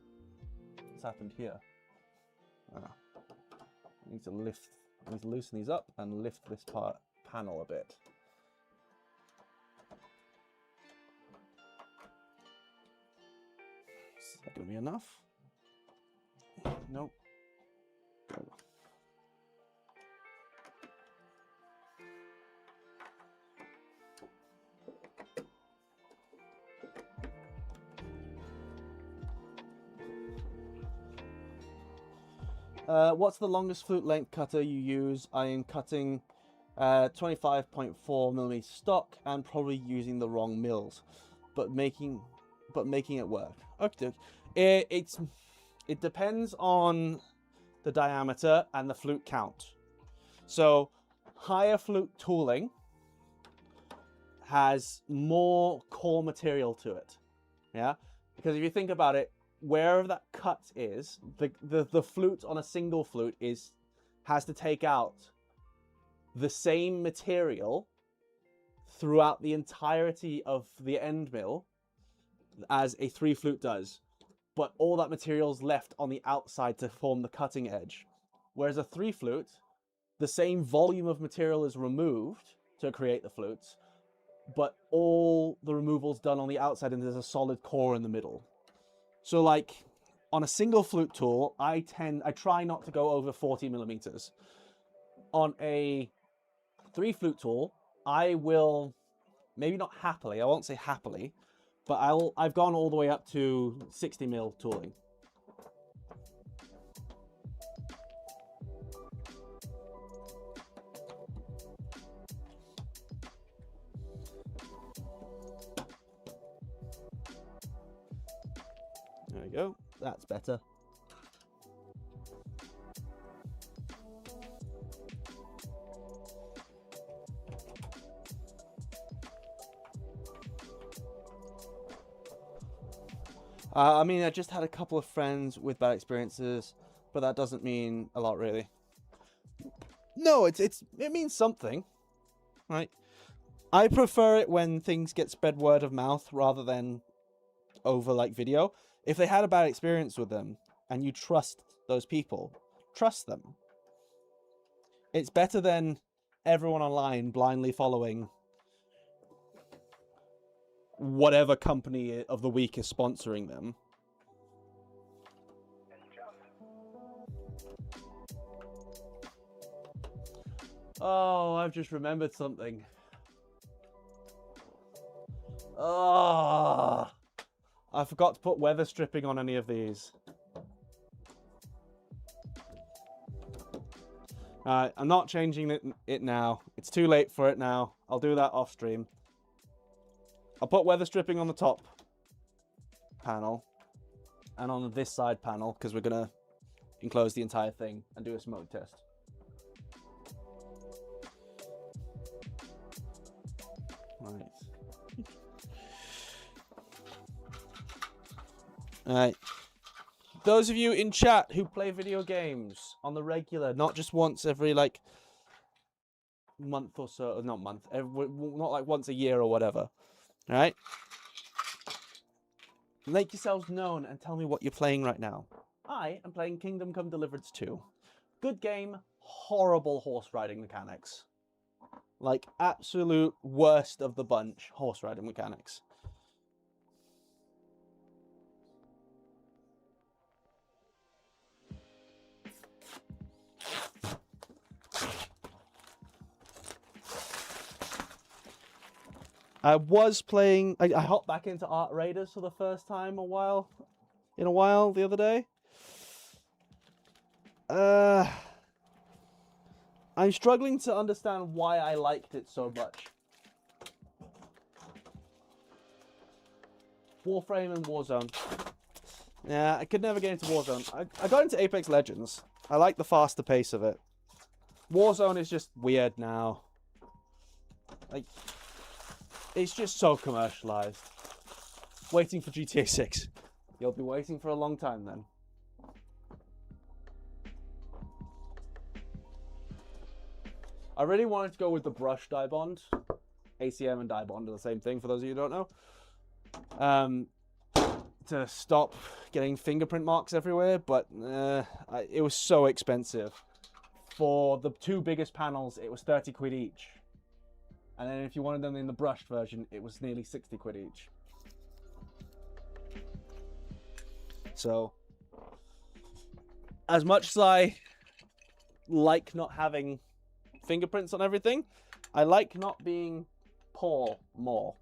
Speaker 1: what's happened here? I need to loosen these up and lift this panel a bit. Is that going to be enough? Nope. What's the longest flute length cutter you use? I am cutting 25.4mm stock and probably using the wrong mills, but making it work. Okay, it depends on the diameter and the flute count. So higher flute tooling has more core material to it. Yeah, because if you think about it, wherever that cut is, the flute on a single flute has to take out the same material throughout the entirety of the end mill as a 3 flute does. But all that material's left on the outside to form the cutting edge. Whereas a 3 flute, the same volume of material is removed to create the flutes, but all the removal's done on the outside and there's a solid core in the middle. So like on a single flute tool, I try not to go over 40mm. On a 3 flute tool, I will, maybe not happily, I won't say happily, but I've gone all the way up to 60mm tooling. There we go. That's better. I mean, I just had a couple of friends with bad experiences, but that doesn't mean a lot, really. No, it means something, right? I prefer it when things get spread word of mouth rather than over like video. If they had a bad experience with them and you trust those people, trust them. It's better than everyone online blindly following whatever company of the week is sponsoring them. Oh, I've just remembered something. Oh, I forgot to put weather stripping on any of these. I'm not changing it now. It's too late for it now. I'll do that off stream. I'll put weather stripping on the top panel and on this side panel because we're going to enclose the entire thing and do a smoke test. Right. Alright. Those of you in chat who play video games on the regular, not just once every like month or so, not month, not like once a year or whatever. Alright? Make yourselves known and tell me what you're playing right now. I am playing Kingdom Come Deliverance 2. Good game, horrible horse riding mechanics. Like, absolute worst of the bunch, horse riding mechanics. I was playing, I hopped back into Art Raiders for the first time in a while the other day. I'm struggling to understand why I liked it so much. Warframe and Warzone. Yeah, I could never get into Warzone. I got into Apex Legends. I like the faster pace of it. Warzone is just weird now. Like, it's just so commercialized. Waiting for GTA 6. You'll be waiting for a long time then. I really wanted to go with the brush dye bond. ACM and dye bond are the same thing for those of you who don't know. To stop getting fingerprint marks everywhere, but it was so expensive. For the two biggest panels, it was 30 quid each. And then if you wanted them in the brushed version, it was nearly 60 quid each. So, as much as I like not having fingerprints on everything, I like not being poor more.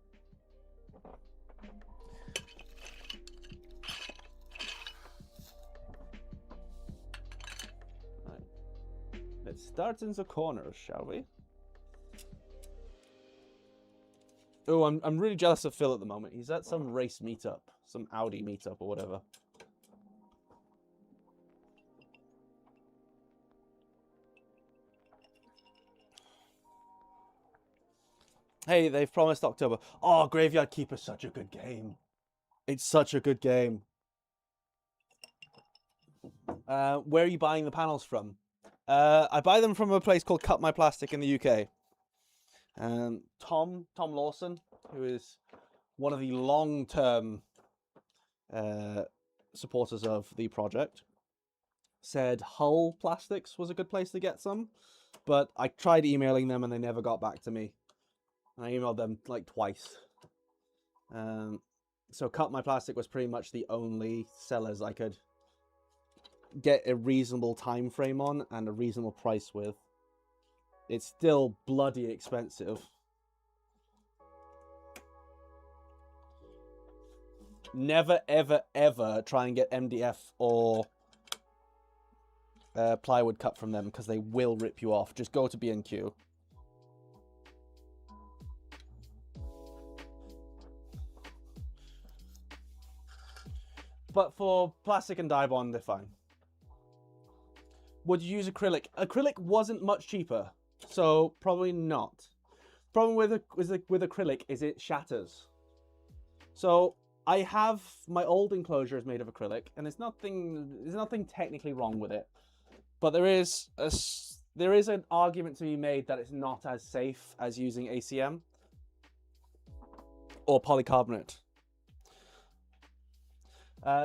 Speaker 1: Right. Let's start in the corners, shall we? Oh, I'm really jealous of Phil at the moment. He's at some race meetup, some Audi meetup or whatever. Hey, they've promised October. Oh, Graveyard Keeper's such a good game. It's such a good game. Where are you buying the panels from? I buy them from a place called Cut My Plastic in the UK. Tom Lawson, who is one of the long-term supporters of the project, said Hull Plastics was a good place to get some, but I tried emailing them and they never got back to me. And I emailed them like twice. So Cut My Plastic was pretty much the only sellers I could get a reasonable time frame on and a reasonable price with. It's still bloody expensive. Never, ever, ever try and get MDF or plywood cut from them because they will rip you off. Just go to B&Q. But for plastic and dye bond, they're fine. Would you use acrylic? Acrylic wasn't much cheaper, so probably not. Problem with acrylic is it shatters. So I have my old enclosure is made of acrylic, and there's nothing technically wrong with it. But there is an argument to be made that it's not as safe as using ACM or polycarbonate.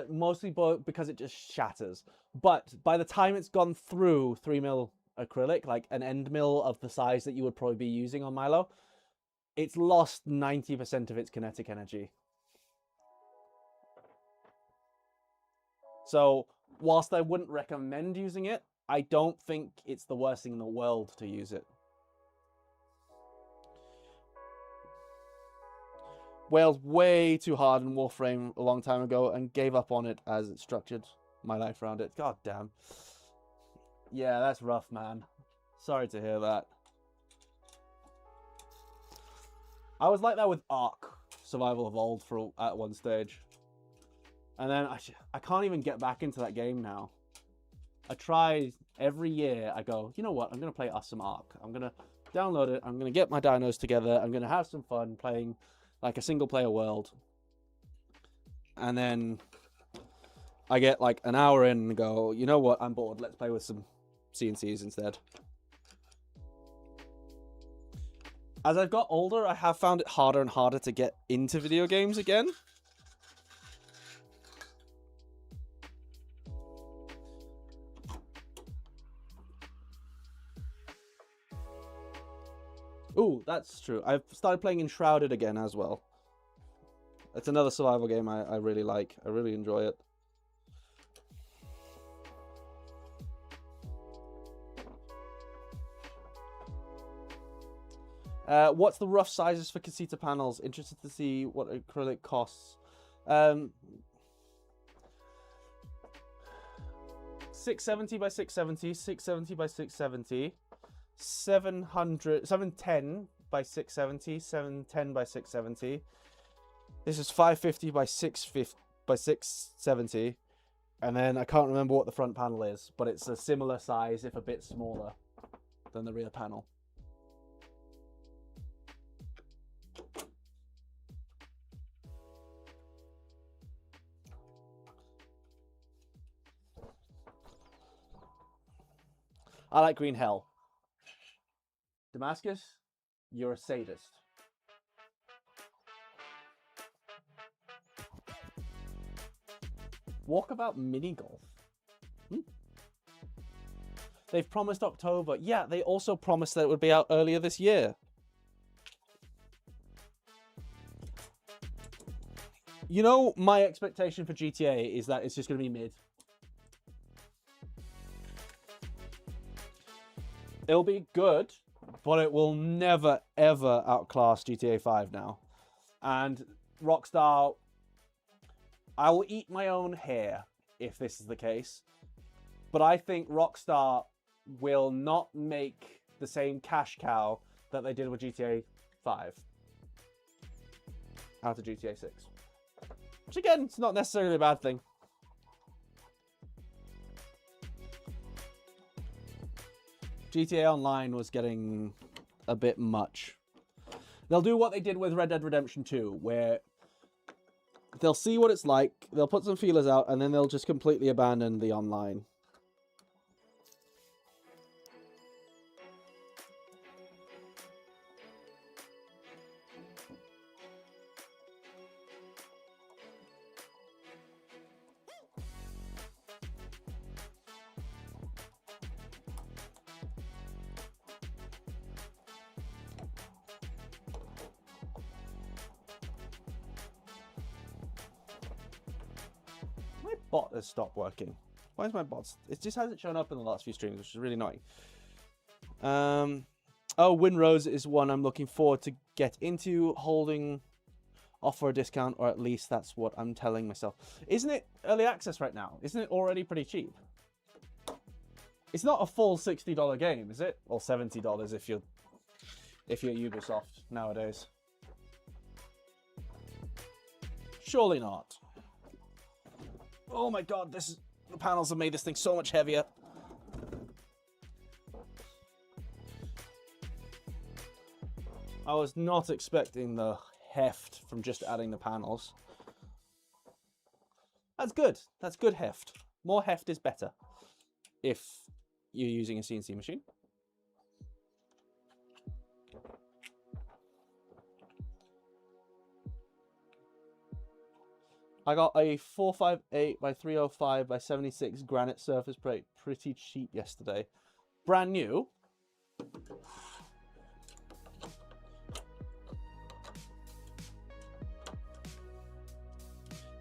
Speaker 1: Mostly because it just shatters. But by the time it's gone through 3mm acrylic, like an end mill of the size that you would probably be using on Milo, it's lost 90% of its kinetic energy. So whilst I wouldn't recommend using it, I don't think it's the worst thing in the world to use it. Wailed way too hard in Warframe a long time ago and gave up on it as it structured my life around it. God damn. Yeah, that's rough, man. Sorry to hear that. I was like that with Ark Survival Evolved at one stage. And then I can't even get back into that game now. I try every year. I go, you know what? I'm going to play us some Ark. I'm going to download it. I'm going to get my dinos together. I'm going to have some fun playing like a single player world. And then I get like an hour in and go, you know what? I'm bored. Let's play with some CNCs instead. As I've got older, I have found it harder and harder to get into video games again. Ooh, that's true. I've started playing Enshrouded again as well. It's another survival game I really like. I really enjoy it. What's the rough sizes for casita panels? Interested to see what acrylic costs. 670 by 670, 670 by 670, 710 by 670, 710 by 670. This is 550 by 650 by 670. And then I can't remember what the front panel is, but it's a similar size, if a bit smaller than the rear panel. I like green hell. Damascus, you're a sadist. Walkabout mini golf. They've promised October. Yeah, they also promised that it would be out earlier this year. You know, my expectation for GTA is that it's just going to be mid. It'll be good, but it will never, ever outclass GTA 5 now. And Rockstar, I will eat my own hair if this is the case. But I think Rockstar will not make the same cash cow that they did with GTA 5 out of GTA 6. Which again, it's not necessarily a bad thing. GTA Online was getting a bit much. They'll do what they did with Red Dead Redemption 2, where they'll see what it's like, they'll put some feelers out, and then they'll just completely abandon the online. Bot has stopped working. Why is my bot? It just hasn't shown up in the last few streams, which is really annoying. Oh, Winrose is one I'm looking forward to get into, holding off for a discount, or at least that's what I'm telling myself. Isn't it early access right now? Isn't it already pretty cheap? It's not a full $60 game, is it? Or $70 if you're Ubisoft nowadays. Surely not. Oh my god, the panels have made this thing so much heavier. I was not expecting the heft from just adding the panels. That's good. That's good heft. More heft is better if you're using a CNC machine. I got a 458 by 305 by 76 granite surface plate pretty cheap yesterday. Brand new.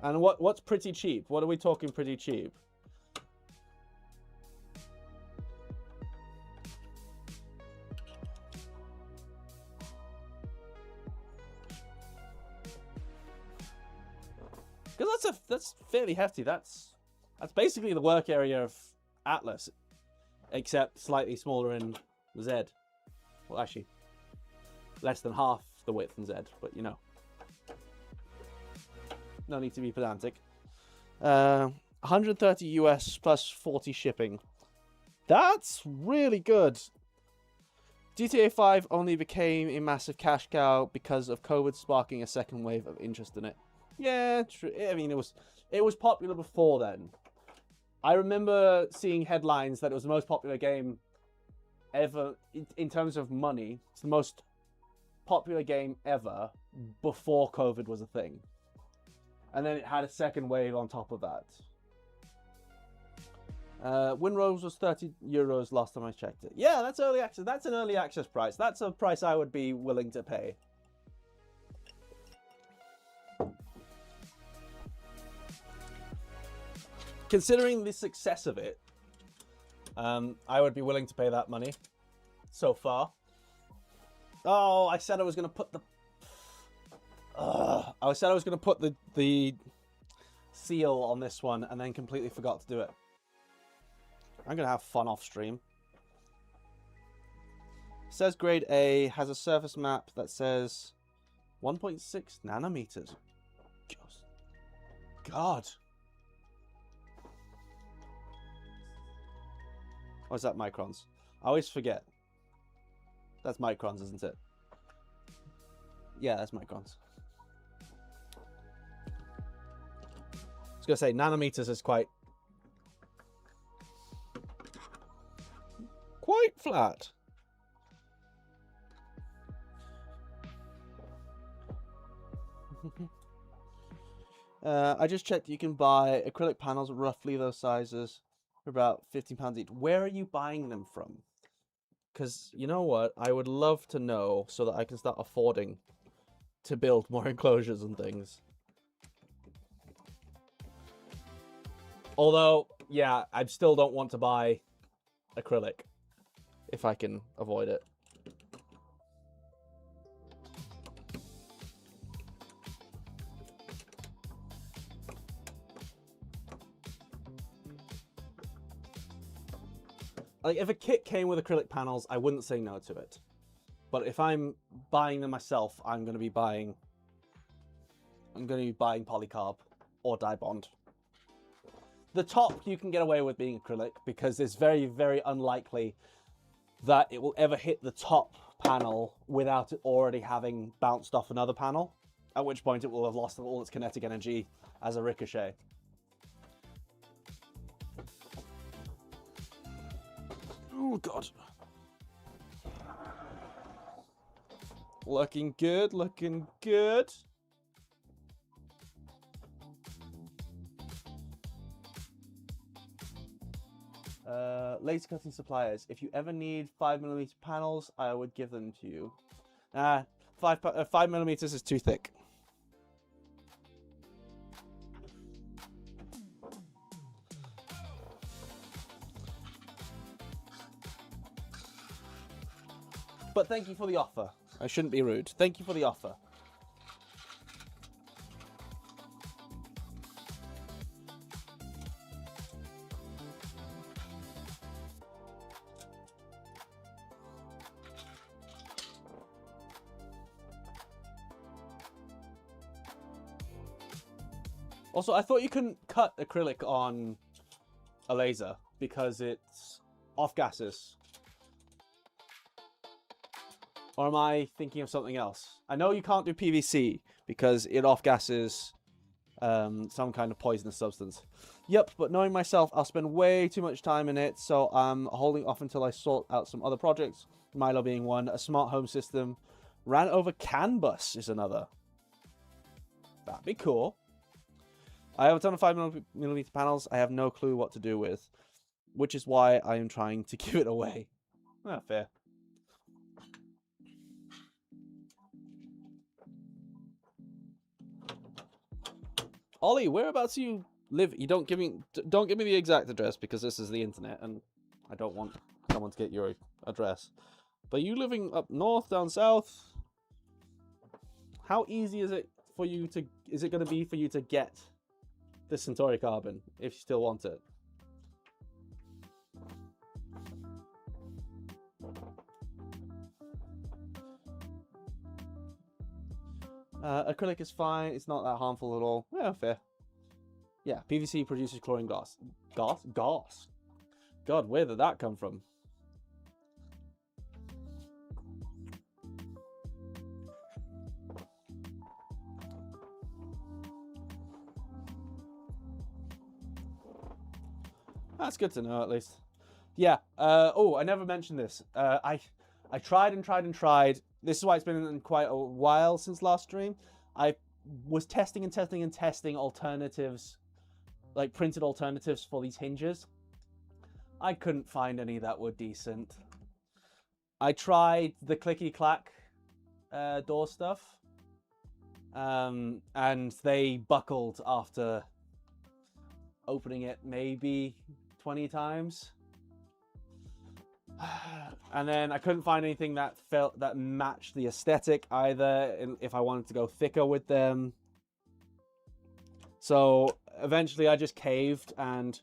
Speaker 1: And what's pretty cheap? What are we talking pretty cheap? Because that's fairly hefty. That's basically the work area of Atlas, except slightly smaller in Z. Well, actually, less than half the width in Z, but you know. No need to be pedantic. 130 US plus 40 shipping. That's really good. GTA 5 only became a massive cash cow because of COVID sparking a second wave of interest in it. Yeah, true. I mean, it was popular before then. I remember seeing headlines that it was the most popular game ever in terms of money. It's the most popular game ever before COVID was a thing. And then it had a second wave on top of that. Winrose was €30 last time I checked it. Yeah, that's early access. That's an early access price. That's a price I would be willing to pay. Considering the success of it, I would be willing to pay that money so far. Oh, I said I was going to put the... I said I was going to put the seal on this one and then completely forgot to do it. I'm going to have fun off stream. It says grade A, has a surface map that says 1.6 nanometers. God. Or is that microns? I always forget. That's microns, isn't it? Yeah, that's microns. I was going to say, nanometers is quite flat. I just checked you can buy acrylic panels roughly those sizes for about £15 each. Where are you buying them from? Because you know what? I would love to know so that I can start affording to build more enclosures and things. Although, yeah, I still don't want to buy acrylic if I can avoid it. Like, if a kit came with acrylic panels, I wouldn't say no to it. But if I'm buying them myself, I'm going to be buying polycarb or dye bond. The top you can get away with being acrylic because it's very, very unlikely that it will ever hit the top panel without it already having bounced off another panel, at which point it will have lost all its kinetic energy as a ricochet. Oh, God. Looking good, looking good. Laser cutting suppliers. If you ever need 5mm panels, I would give them to you. 5mm is too thick. But thank you for the offer. I shouldn't be rude. Thank you for the offer. Also, I thought you couldn't cut acrylic on a laser because it's off gases. Or am I thinking of something else? I know you can't do PVC because it off gases some kind of poisonous substance. Yep, but knowing myself, I'll spend way too much time in it, so I'm holding off until I sort out some other projects. Milo being one, a smart home system. Ran over CAN bus is another. That'd be cool. I have a ton of 5mm panels I have no clue what to do with, which is why I am trying to give it away. Ah, fair. Ollie, whereabouts do you live? You don't give me the exact address because this is the internet and I don't want someone to get your address. But are you living up north, down south? How easy is it for you to is it going to be for you to get this Centauri carbon if you still want it? Acrylic is fine. It's not that harmful at all. Yeah, fair. Yeah, PVC produces chlorine gas. Gas? God, where did that come from? That's good to know, at least. Yeah. Oh, I never mentioned this. I tried and tried and tried. This is why it's been quite a while since last stream. I was testing and testing and testing alternatives, like printed alternatives for these hinges. I couldn't find any that were decent. I tried the clicky clack door stuff, and they buckled after opening it maybe 20 times. And then I couldn't find anything that matched the aesthetic either, if I wanted to go thicker with them. So eventually I just caved, and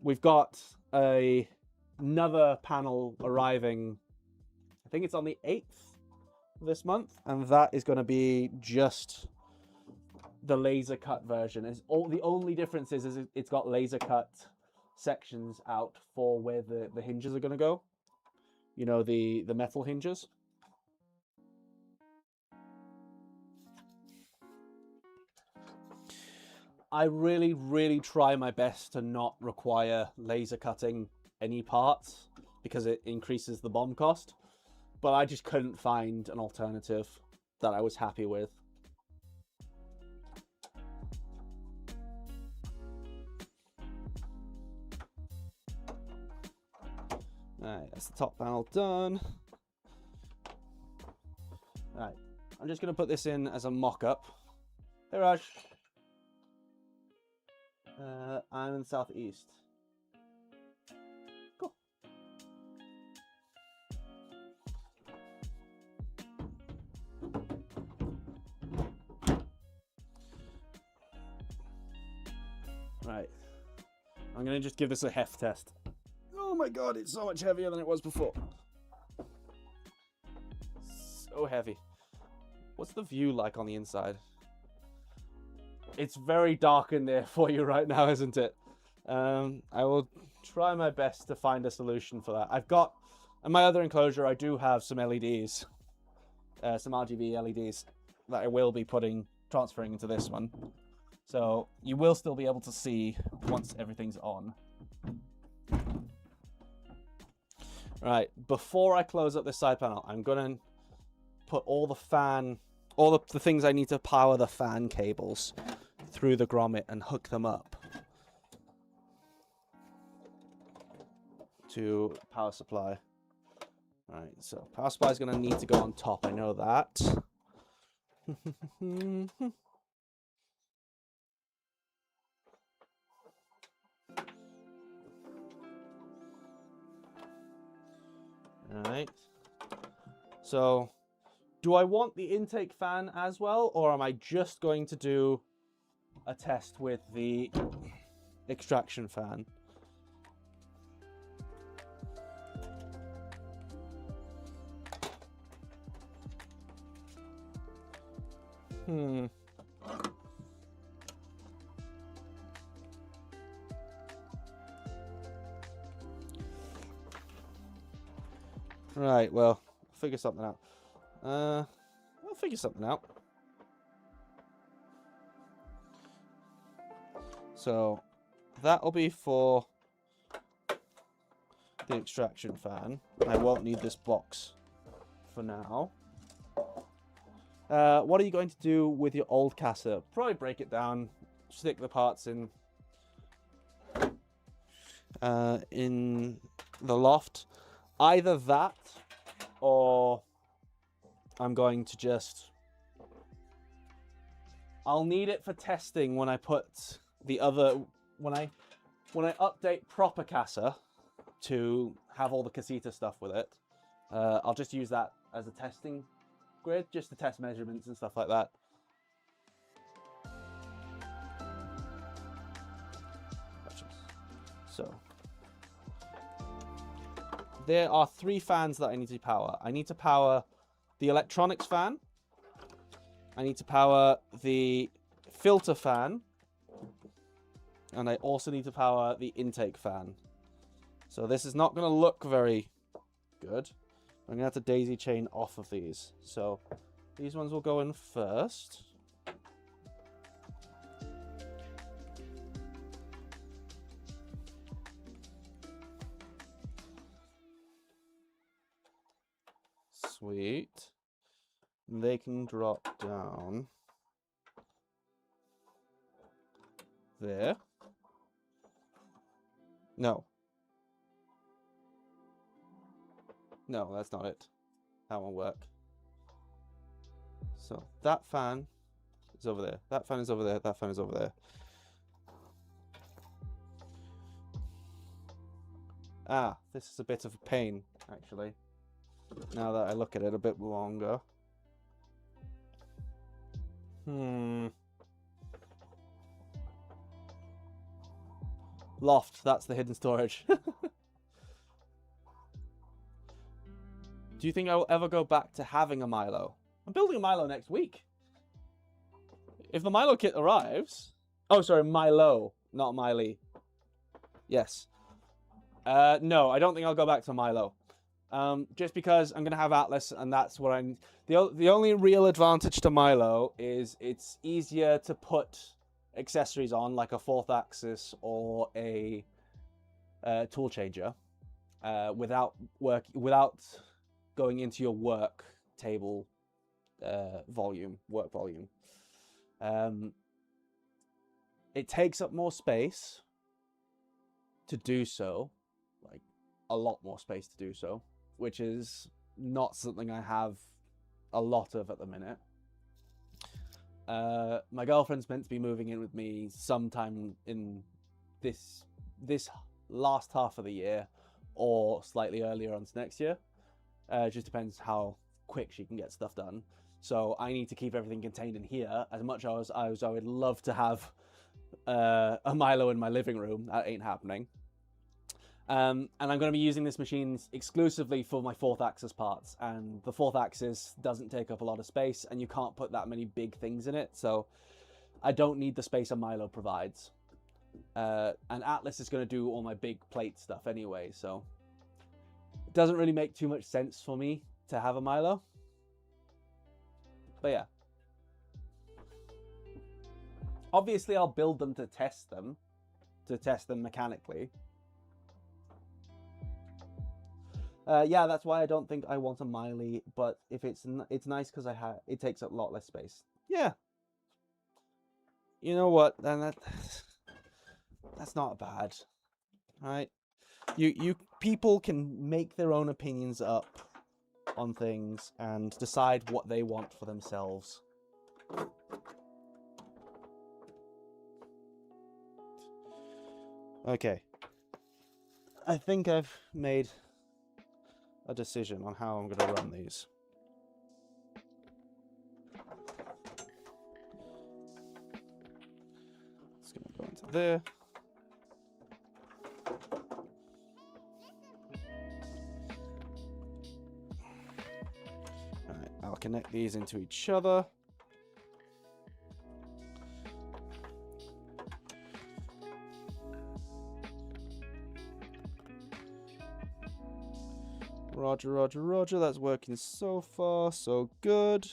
Speaker 1: we've got another panel arriving. I think it's on the 8th this month, and that is going to be just the laser cut version. The only difference is it's got laser cut sections out for where the hinges are going to go. You know, the metal hinges. I really, really try my best to not require laser cutting any parts because it increases the BOM cost, but I just couldn't find an alternative that I was happy with. Alright, that's the top panel done. Alright, I'm just going to put this in as a mock-up. Hey Raj. I'm in the southeast. Cool. Right. I'm going to just give this a heft test. Oh my god, it's so much heavier than it was before. So heavy. What's the view like on the inside? It's very dark in there for you right now, isn't it? I will try my best to find a solution for that. I've got, in my other enclosure, I do have some LEDs, some RGB LEDs that I will be transferring into this one. So you will still be able to see once everything's on. Right, before I close up this side panel, I'm going to put all the things I need to power the fan cables through the grommet and hook them up to power supply. All right, so power supply is going to need to go on top. I know that. All right. So, do I want the intake fan as well, or am I just going to do a test with the extraction fan? Right, well, I'll figure something out. I'll figure something out. So that'll be for the extraction fan. I won't need this box for now. What are you going to do with your old Casa? Probably break it down, stick the parts in the loft. Either that, or I'm going to just... I'll need it for testing when I put the other... When I update proper Casa to have all the casita stuff with it, I'll just use that as a testing grid, just to test measurements and stuff like that. So there are 3 fans that I need to power. I need to power the electronics fan, I need to power the filter fan. And I also need to power the intake fan. So this is not going to look very good. I'm going to have to daisy chain off of these. So these ones will go in first. Sweet. They can drop down there. No. No, that's not it. That won't work. So that fan is over there. That fan is over there. That fan is over there. Ah, this is a bit of a pain, actually. Now that I look at it a bit longer. Loft, that's the hidden storage. Do you think I will ever go back to having a Milo? I'm building a Milo next week. If the Milo kit arrives... Oh, sorry, Milo, not Miley. Yes. No, I don't think I'll go back to Milo. Just because I'm going to have Atlas, and that's what I'm... The only real advantage to Milo is it's easier to put accessories on, like a 4th axis or a tool changer, without going into your work table work volume. It takes up more space to do so, like a lot more space to do so, which is not something I have a lot of at the minute. My girlfriend's meant to be moving in with me sometime in this last half of the year, or slightly earlier on to next year. It just depends how quick she can get stuff done. So I need to keep everything contained in here. As much as I would love to have a Milo in my living room, that ain't happening. And I'm going to be using this machine exclusively for my 4th axis parts, and the 4th axis doesn't take up a lot of space, and you can't put that many big things in it, so I don't need the space a Milo provides. And Atlas is going to do all my big plate stuff anyway, so it doesn't really make too much sense for me to have a Milo. But yeah. Obviously, I'll build them to test them mechanically. Yeah, that's why I don't think I want a Miley, but if it's nice because it takes up a lot less space. Yeah. You know what? Then that's not bad, right? You people can make their own opinions up on things and decide what they want for themselves. Okay. I think I've made a decision on how I'm going to run these. It's going to go into there. Alright, I'll connect these into each other. Roger, roger, roger. That's working so far, so good.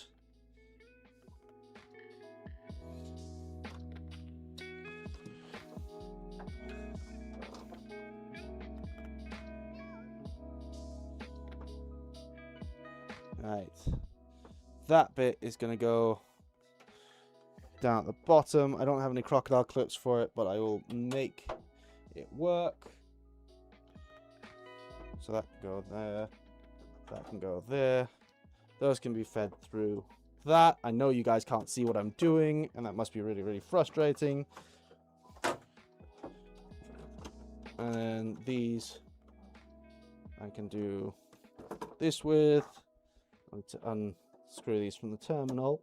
Speaker 1: Right. That bit is going to go down at the bottom. I don't have any crocodile clips for it, but I will make it work. So that can go there. That can go there. Those can be fed through that. I know you guys can't see what I'm doing, and that must be really, really frustrating. And then these I can do this with. I need to unscrew these from the terminal.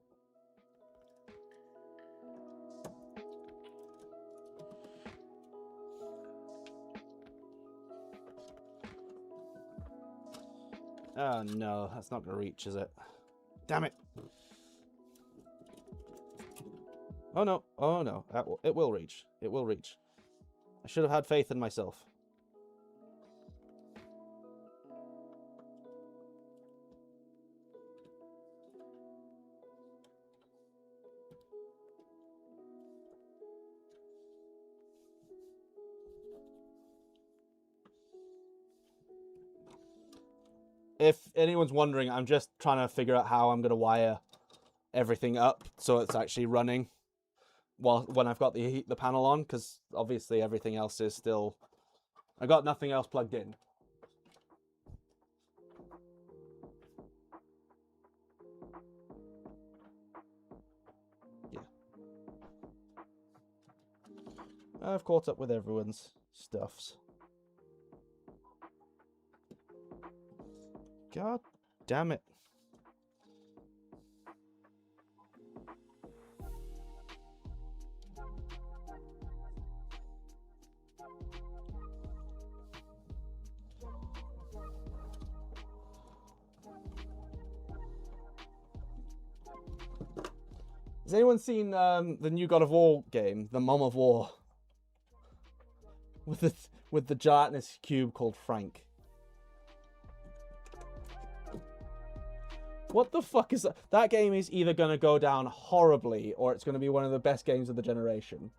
Speaker 1: Oh no, that's not going to reach, is it? Damn it. Oh no, oh no, it will reach. It will reach. I should have had faith in myself. If anyone's wondering, I'm just trying to figure out how I'm going to wire everything up so it's actually running when I've got the panel on, because obviously everything else is still... I got nothing else plugged in. Yeah. I've caught up with everyone's stuffs. God damn it. Has anyone seen the new God of War game, the Mom of War? With the gelatinous cube called Frank. What the fuck is that? That game is either going to go down horribly or it's going to be one of the best games of the generation.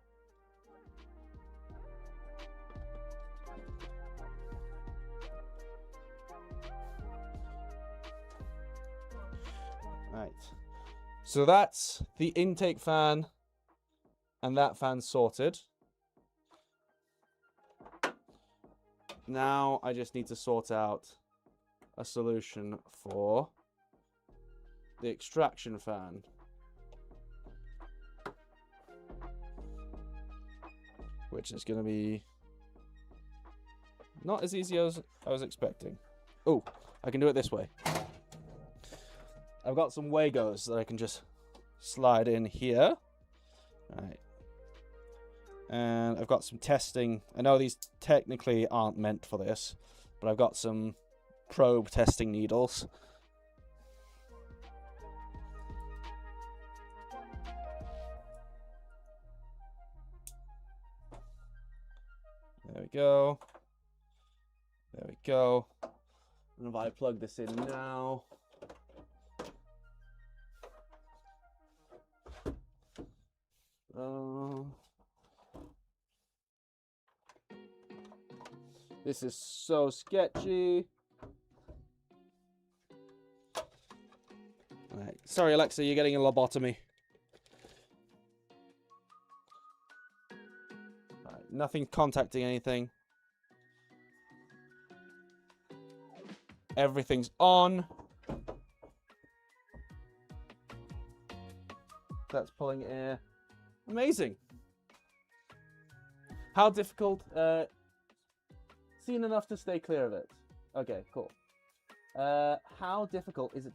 Speaker 1: Right. So that's the intake fan and that fan sorted. Now I just need to sort out a solution for the extraction fan. Which is going to be not as easy as I was expecting. Oh, I can do it this way. I've got some Wagos that I can just slide in here. Right. And I've got some testing. I know these technically aren't meant for this, but I've got some probe testing needles. There we go. There we go. And if I plug this in now. This is so sketchy. Right. Sorry, Alexa, you're getting a lobotomy. Right. Nothing contacting anything. Everything's on. That's pulling air. Amazing. How difficult? Seen enough to stay clear of it. Okay, cool. How difficult is it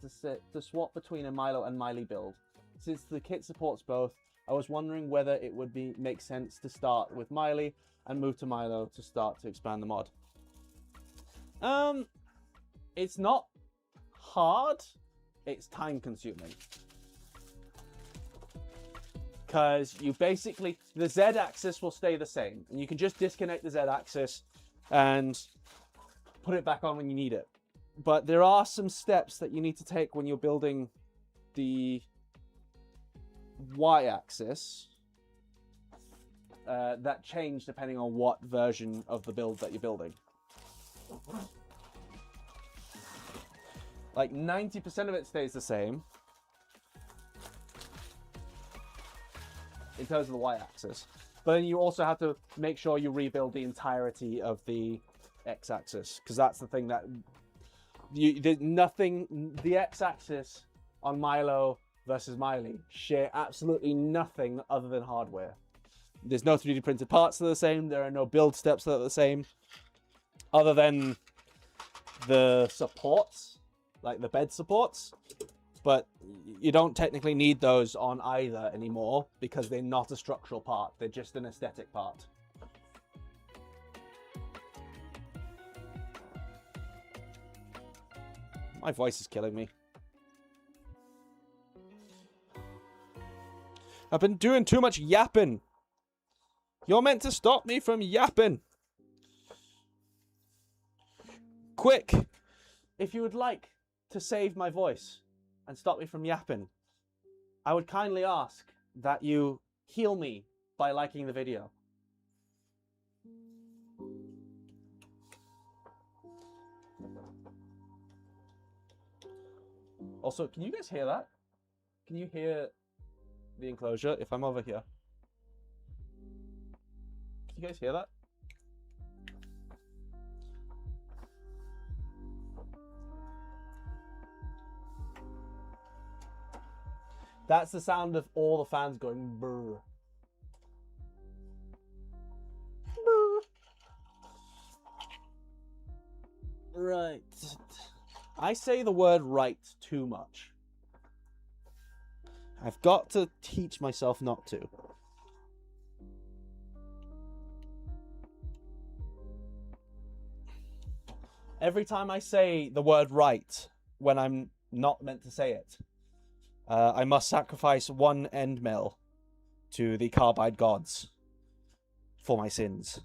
Speaker 1: to swap between a Milo and Miley build? Since the kit supports both, I was wondering whether it would make sense to start with Miley and move to Milo to start to expand the mod. It's not hard. It's time consuming. Because you basically, the Z-axis will stay the same. And you can just disconnect the Z-axis and put it back on when you need it. But there are some steps that you need to take when you're building the Y-axis that change depending on what version of the build that you're building. Like 90% of it stays the same in terms of the Y-axis. But then you also have to make sure you rebuild the entirety of the X-axis, because that's the thing that there's nothing. The X-axis on Milo versus Miley share absolutely nothing other than hardware. There's no 3D printed parts that are the same. There are no build steps that are the same, other than the supports, like the bed supports. But you don't technically need those on either anymore because they're not a structural part. They're just an aesthetic part. My voice is killing me. I've been doing too much yapping. You're meant to stop me from yapping. Quick, if you would like to save my voice and stop me from yapping, I would kindly ask that you heal me by liking the video. Also, can you guys hear that? Can you hear the enclosure if I'm over here? Can you guys hear that? That's the sound of all the fans going brr. Brr. Right. I say the word right too much. I've got to teach myself not to. Every time I say the word right when I'm not meant to say it, I must sacrifice one end mill to the carbide gods for my sins.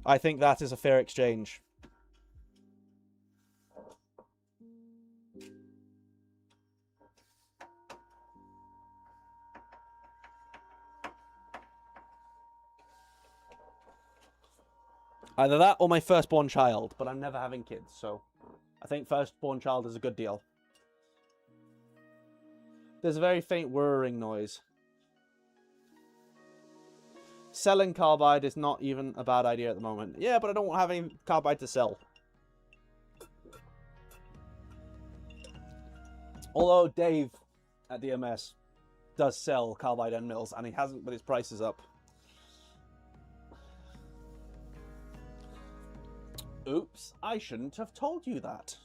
Speaker 1: I think that is a fair exchange. Either that or my firstborn child, but I'm never having kids, so I think firstborn child is a good deal. There's a very faint whirring noise. Selling carbide is not even a bad idea at the moment. Yeah, but I don't have any carbide to sell. Although Dave at DMS does sell carbide end mills, and he hasn't put his prices up. Oops, I shouldn't have told you that.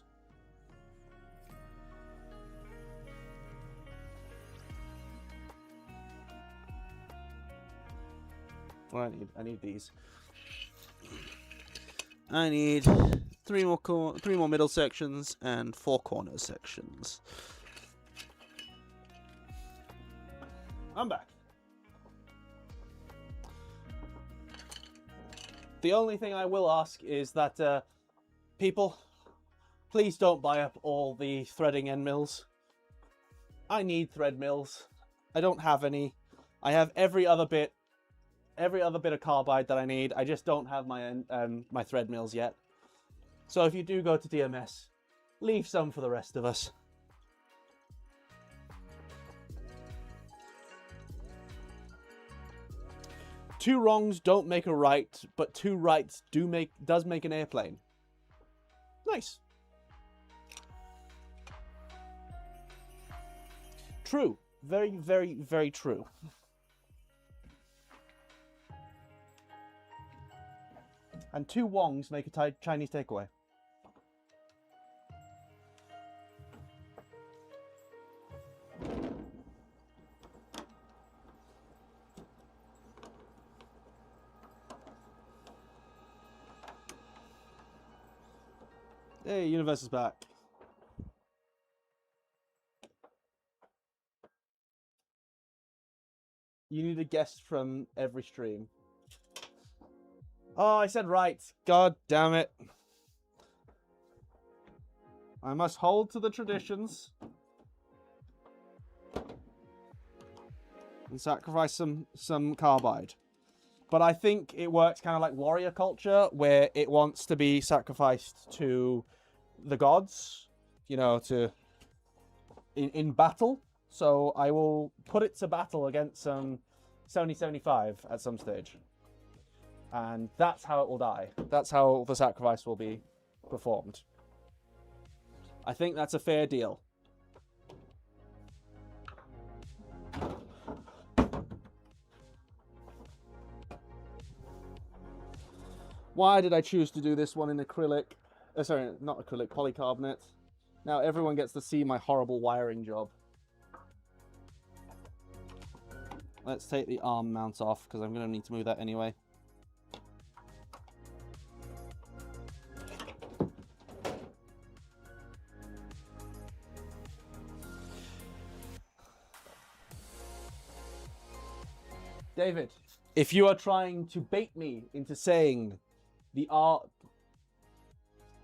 Speaker 1: What I need these. I need three more middle sections and 4 corner sections. I'm back. The only thing I will ask is that people, please don't buy up all the threading end mills. I need thread mills. I don't have any. I have every other bit of carbide that I need. I just don't have my thread mills yet. So if you do go to DMS, leave some for the rest of us. Two wrongs don't make a right, but two rights does make an airplane. Nice. True. Very, very, very true. And two wongs make a Chinese takeaway. Hey, Universe is back. You need a guest from every stream. Oh, I said right. God damn it. I must hold to the traditions. And sacrifice some carbide. But I think it works kind of like warrior culture, where it wants to be sacrificed to the gods, you know, in battle. So I will put it to battle against some 7075 at some stage. And that's how it will die. That's how the sacrifice will be performed. I think that's a fair deal. Why did I choose to do this one in acrylic? Sorry, not acrylic, polycarbonate. Now everyone gets to see my horrible wiring job. Let's take the arm mount off, because I'm going to need to move that anyway. David, if you are trying to bait me into saying the R...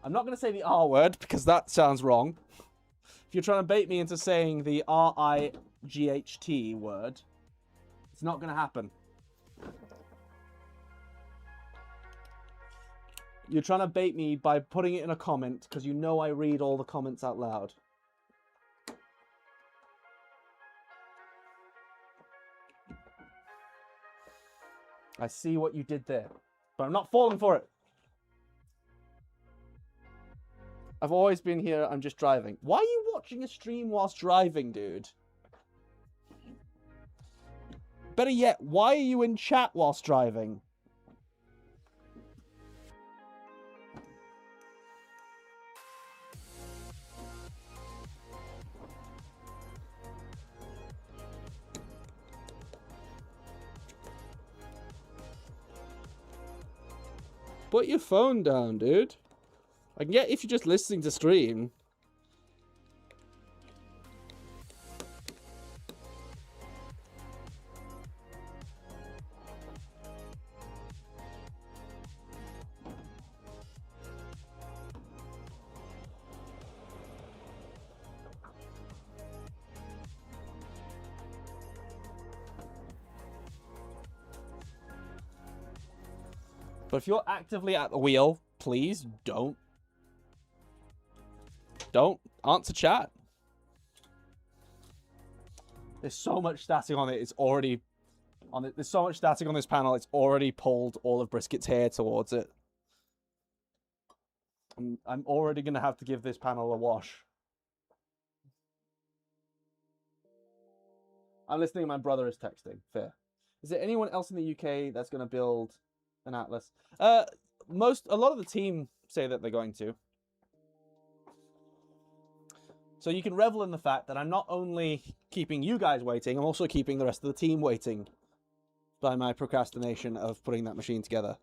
Speaker 1: I'm not going to say the R word because that sounds wrong. If you're trying to bait me into saying the R-I-G-H-T word, it's not going to happen. You're trying to bait me by putting it in a comment because you know I read all the comments out loud. I see what you did there, but I'm not falling for it. I've always been here, I'm just driving. Why are you watching a stream whilst driving, dude? Better yet, why are you in chat whilst driving? Put your phone down, dude. I can get if you're just listening to stream. But if you're actively at the wheel, please don't answer chat. There's so much static on it. It's already on it. There's so much static on this panel. It's already pulled all of Brisket's hair towards it. I'm already gonna have to give this panel a wash. I'm listening. My brother is texting. Fair. Is there anyone else in the UK that's gonna build an Atlas? A lot of the team say that they're going to. So you can revel in the fact that I'm not only keeping you guys waiting, I'm also keeping the rest of the team waiting by my procrastination of putting that machine together.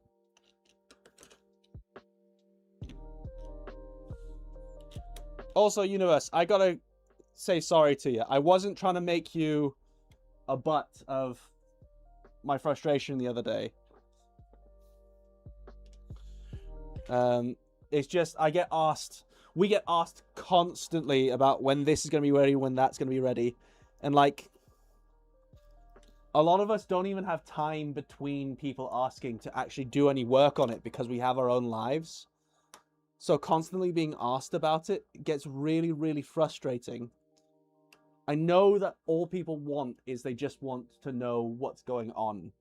Speaker 1: Also, Universe, I gotta say sorry to you. I wasn't trying to make you a butt of my frustration the other day. It's just we get asked constantly about when this is going to be ready, when that's going to be ready. And like, a lot of us don't even have time between people asking to actually do any work on it because we have our own lives. So constantly being asked about it gets really, really frustrating. I know that all people want is they just want to know what's going on.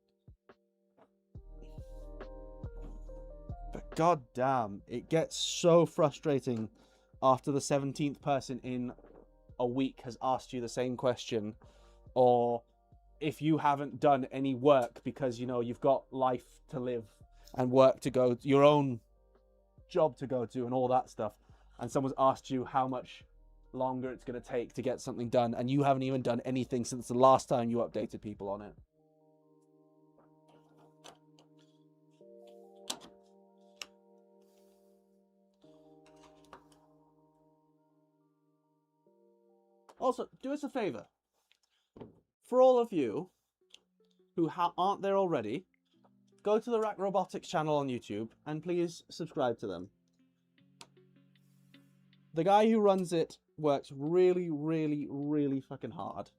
Speaker 1: But goddamn, it gets so frustrating after the 17th person in a week has asked you the same question, or if you haven't done any work because, you know, you've got life to live and work to go, your own job to go to and all that stuff, and someone's asked you how much longer it's going to take to get something done, and you haven't even done anything since the last time you updated people on it. Also, do us a favor. For all of you who aren't there already, go to the Rack Robotics channel on YouTube and please subscribe to them. The guy who runs it works really, really, really fucking hard.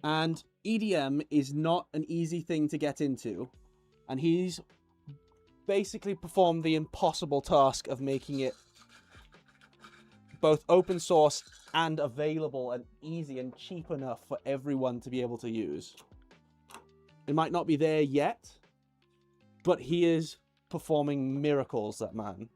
Speaker 1: And EDM is not an easy thing to get into. And he's basically performed the impossible task of making it both open source and available and easy and cheap enough for everyone to be able to use. It might not be there yet, but he is performing miracles, that man.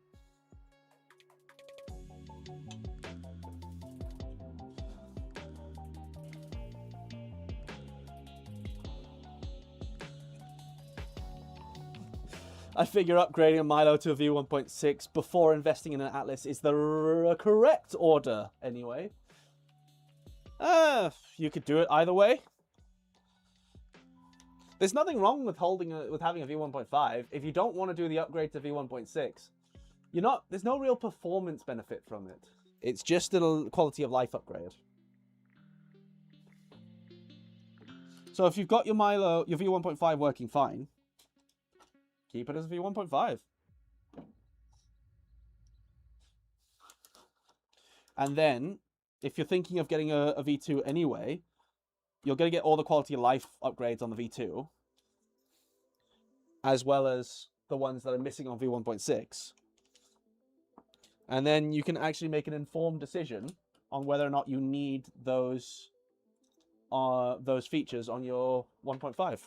Speaker 1: I figure upgrading a Milo to a V1.6 before investing in an Atlas is the correct order, anyway. You could do it either way. There's nothing wrong with having a V1.5. If you don't want to do the upgrade to V1.6, there's no real performance benefit from it. It's just a quality of life upgrade. So if you've got your Milo, your V1.5 working fine, keep it as a V1.5. And then, if you're thinking of getting a V2 anyway, you're going to get all the quality of life upgrades on the V2, as well as the ones that are missing on V1.6. And then you can actually make an informed decision on whether or not you need those features on your 1.5.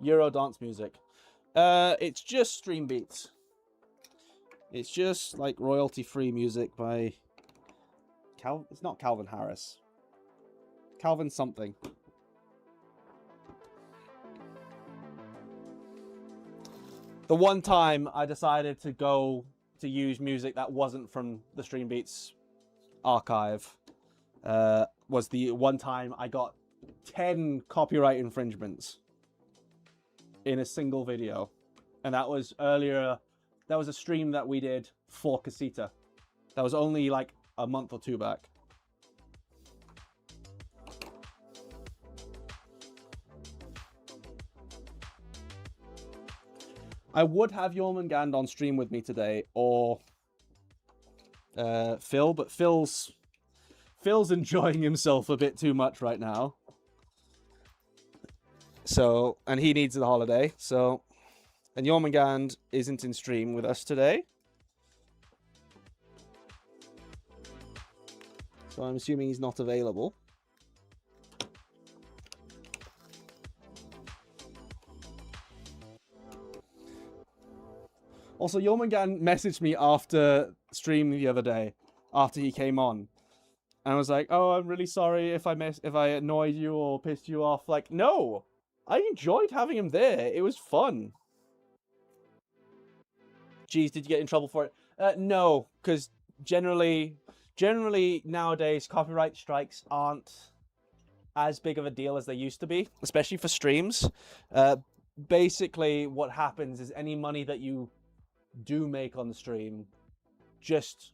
Speaker 1: Euro dance music. It's just stream beats. It's just like royalty-free music by it's not Calvin Harris. Calvin something. The one time I decided to go to use music that wasn't from the Stream Beats archive was the one time I got 10 copyright infringements in a single video. And that was earlier. That was a stream that we did for Casita. That was only like a month or two back. I would have Jormungand on stream with me today, or Phil, but Phil's enjoying himself a bit too much right now. So, and he needs the holiday. So, and Jormungand isn't in stream with us today. So I'm assuming he's not available. Also, Jormungand messaged me after stream the other day, after he came on. And I was like, oh, I'm really sorry if I annoyed you or pissed you off. Like, no! I enjoyed having him there. It was fun. Geez, did you get in trouble for it? No, because generally nowadays, copyright strikes aren't as big of a deal as they used to be, especially for streams. Basically, what happens is any money that you do make on the stream,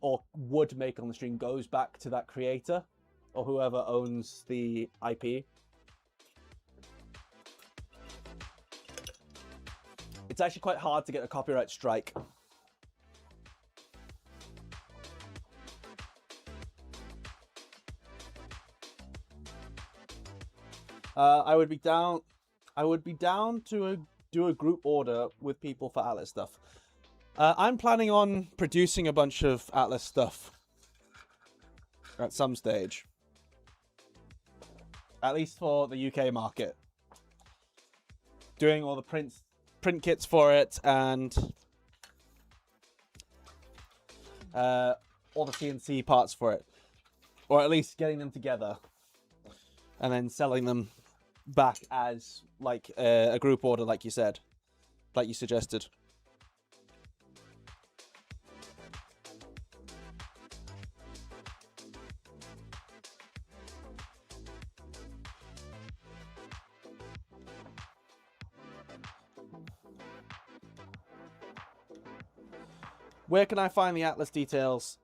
Speaker 1: or would make on the stream, goes back to that creator or whoever owns the IP. It's actually quite hard to get a copyright strike. I would be down to do a group order with people for Atlas stuff. I'm planning on producing a bunch of Atlas stuff at some stage. At least for the UK market. Doing all the print kits for it and all the CNC parts for it. Or at least getting them together and then selling them back as like a group order, like you said, like you suggested. Where can I find the Atlas details?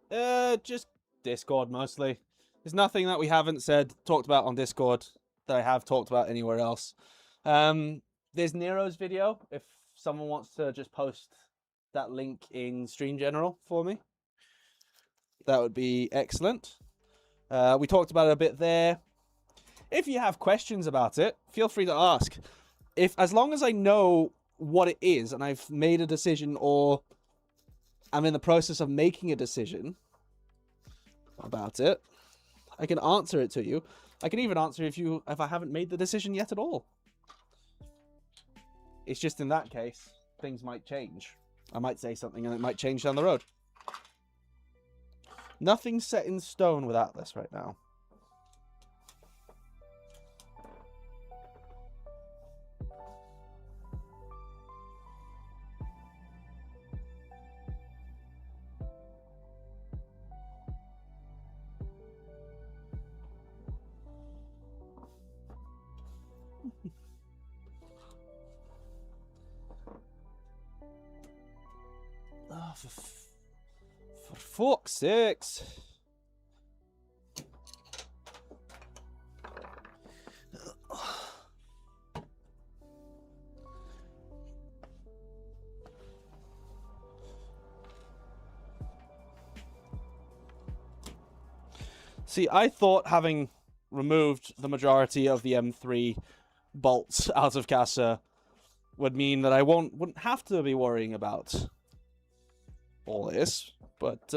Speaker 1: Just Discord mostly. There's nothing that we haven't talked about on Discord that I have talked about anywhere else. There's Nero's video, if someone wants to just post that link in Stream General for me. That would be excellent. We talked about it a bit there. If you have questions about it, feel free to ask. As long as I know what it is and I've made a decision or I'm in the process of making a decision about it, I can answer it to you. I can even answer if I haven't made the decision yet at all. It's just in that case, things might change. I might say something and it might change down the road. Nothing's set in stone with Atlas right now. Oh, For fuck's sakes. See, I thought having removed the majority of the M3 bolts out of Casa would mean that I wouldn't have to be worrying about all this, but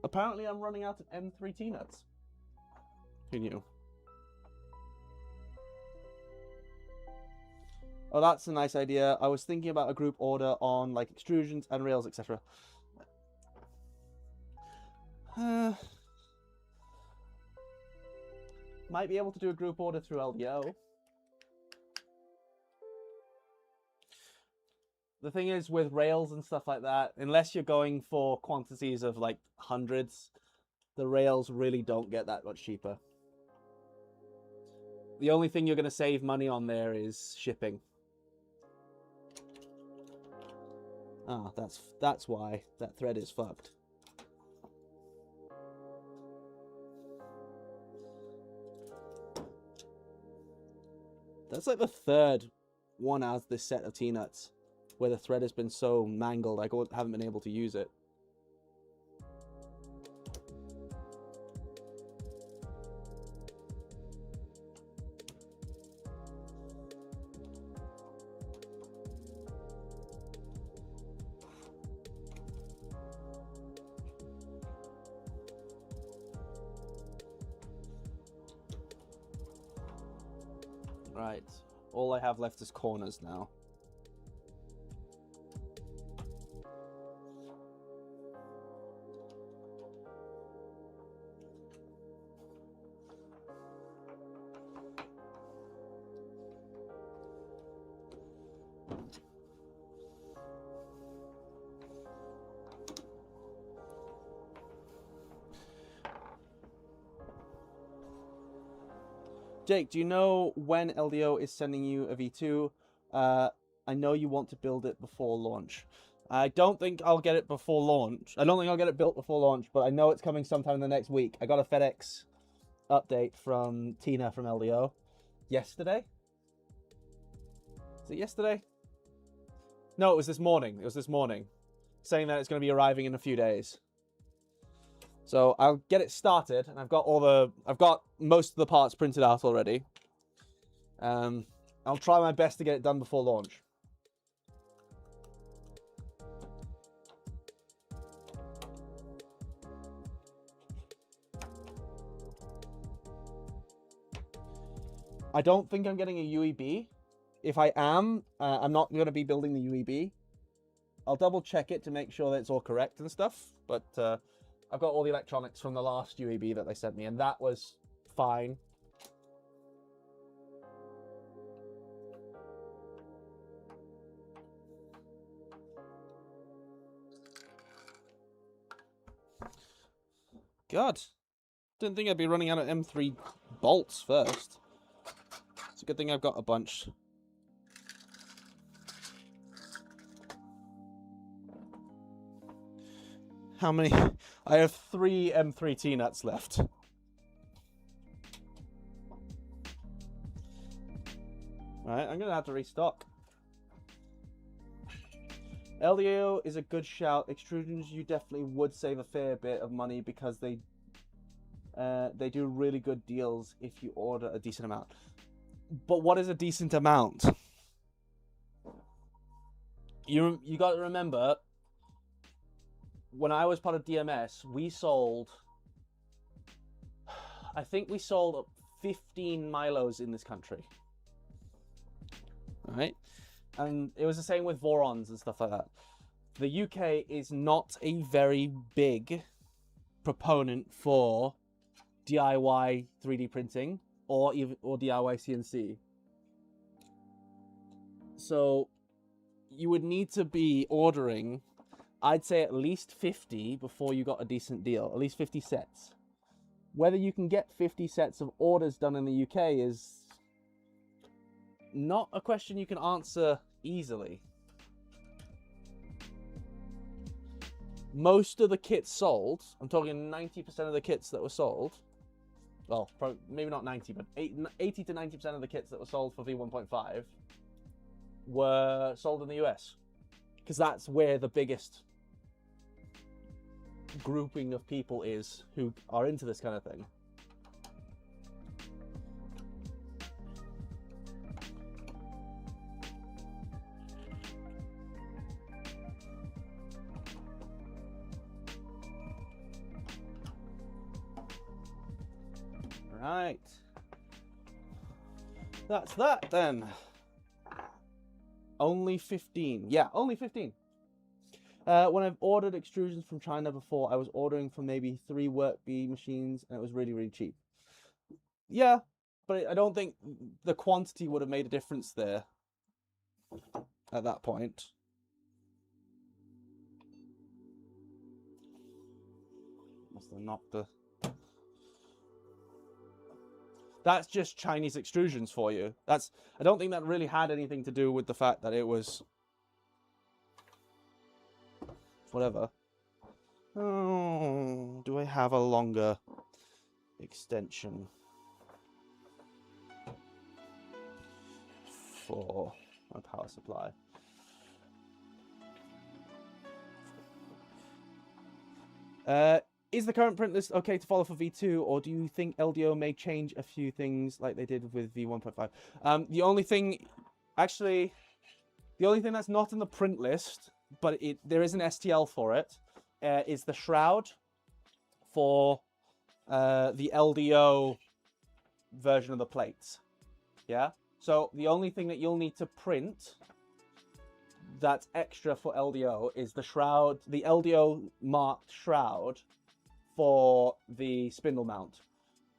Speaker 1: apparently I'm running out of M3 T-nuts. Who knew? Oh, that's a nice idea. I was thinking about a group order on like extrusions and rails, etc. Might be able to do a group order through LDO. The thing is, with rails and stuff like that, unless you're going for quantities of like hundreds, the rails really don't get that much cheaper. The only thing you're going to save money on there is shipping. Ah, that's why that thread is fucked. That's like the third one out of this set of T-nuts where the thread has been so mangled I haven't been able to use it. Right, all I have left is corners now. Jake, do you know when LDO is sending you a V2? I know you want to build it before launch. I don't think I'll get it before launch. I don't think I'll get it built before launch, but I know it's coming sometime in the next week. I got a FedEx update from Tina from LDO yesterday. Is it yesterday? No, it was this morning. It was this morning, saying that it's going to be arriving in a few days. So I'll get it started, and I've got most of the parts printed out already. I'll try my best to get it done before launch. I don't think I'm getting a UEB. If I am, I'm not going to be building the UEB. I'll double check it to make sure that it's all correct and stuff, but I've got all the electronics from the last UEB that they sent me, and that was fine. God, didn't think I'd be running out of M3 bolts first. It's a good thing I've got a bunch. How many? I have 3 M3 T-nuts left. Alright, I'm gonna have to restock. LDO is a good shout. Extrusions, you definitely would save a fair bit of money because they do really good deals if you order a decent amount. But what is a decent amount? You got to remember, when I was part of DMS, we sold, I think we sold 15 Milos in this country. All right? And it was the same with Vorons and stuff like that. The UK is not a very big proponent for DIY 3D printing or DIY CNC. So you would need to be ordering, I'd say, at least 50 before you got a decent deal, at least 50 sets. Whether you can get 50 sets of orders done in the UK is not a question you can answer easily. most of the kits sold, I'm talking 90% of the kits that were sold, well, probably, maybe not 90, but 80 to 90% of the kits that were sold for V1.5 were sold in the US. Because that's where the biggest grouping of people is who are into this kind of thing. Right. That's that then. Only 15. Yeah, only 15. When I've ordered extrusions from China before, I was ordering from maybe 3 work bee machines, and it was really, really cheap. Yeah, but I don't think the quantity would have made a difference there at that point. Must have knocked the... That's just Chinese extrusions for you. I don't think that really had anything to do with the fact that it was... whatever. Oh, do I have a longer extension for my power supply? Is the current print list okay to follow for V2, or do you think LDO may change a few things like they did with V1.5? The only thing that's not in the print list, but there is an STL for it, is the shroud for the LDO version of the plates. Yeah? So the only thing that you'll need to print that's extra for LDO is the shroud, the LDO marked shroud for the spindle mount.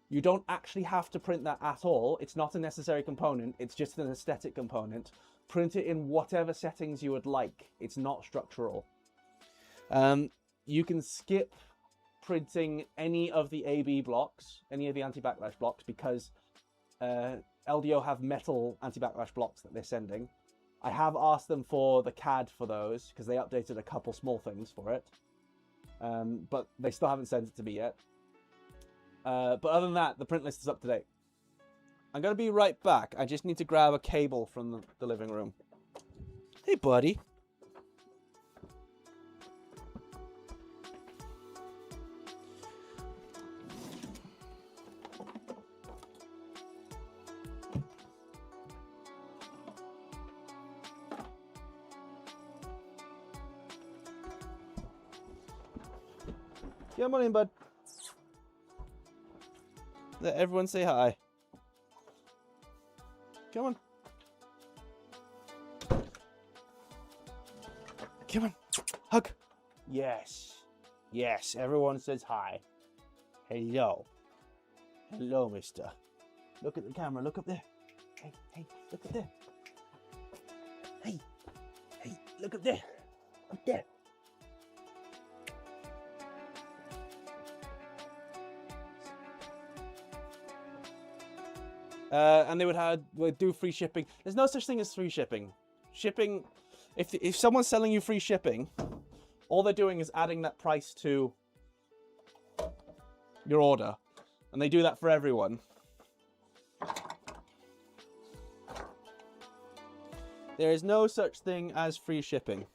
Speaker 1: You don't actually have to print that at all. It's not a necessary component. It's just an aesthetic component. Print it in whatever settings you would like. It's not structural. You can skip printing any of the AB blocks, any of the anti-backlash blocks, because LDO have metal anti-backlash blocks that they're sending. I have asked them for the CAD for those, because they updated a couple small things for it. But they still haven't sent it to me yet. But other than that, the print list is up to date. I'm going to be right back. I just need to grab a cable from the living room. Hey, buddy. Come on in, bud. Let everyone say hi. Come on. Come on. Hug. Yes. Yes, everyone says hi. Hello. Hello, mister. Look at the camera. Look up there. Hey, hey, look up there. Hey. Hey, look up there. Up there. And they would do free shipping. There's no such thing as free shipping. Shipping, if someone's selling you free shipping, all they're doing is adding that price to your order. And they do that for everyone. There is no such thing as free shipping.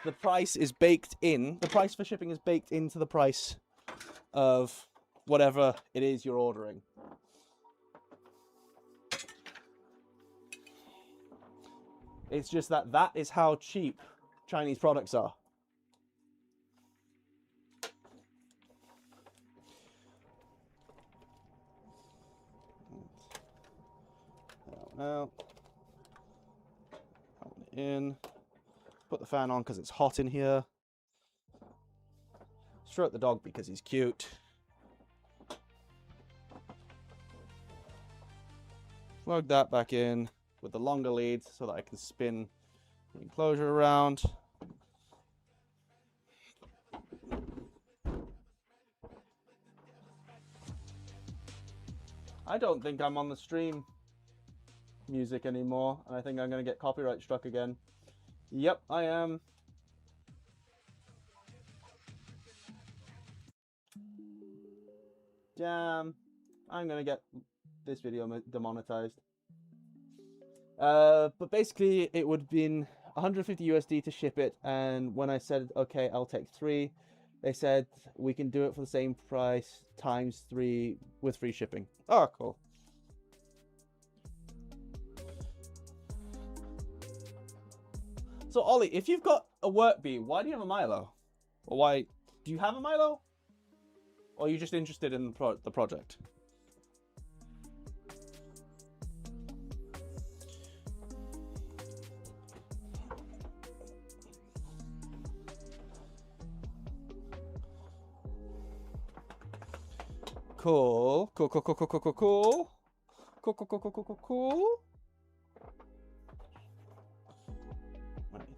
Speaker 1: The price is baked in. The price for shipping is baked into the price of whatever it is you're ordering. It's just that is how cheap Chinese products are. Now, in. Put the fan on because it's hot in here. Stroke the dog because he's cute. Plug that back in with the longer leads so that I can spin the enclosure around. I don't think I'm on the stream music anymore, and I think I'm going to get copyright struck again. Yep, I am. Damn. I'm gonna get this video demonetized. But basically, it would have been 150 USD to ship it, and when I said, okay, I'll take 3, they said, we can do it for the same price, times 3 with free shipping. Oh, cool. So, Ollie, if you've got a work bee, why do you have a Milo? Or why... Do you have a Milo? Or are you just interested in the project? Cool. Cool, cool, cool, cool, cool, cool, cool. Cool, cool, cool, cool, cool, cool, cool. Right.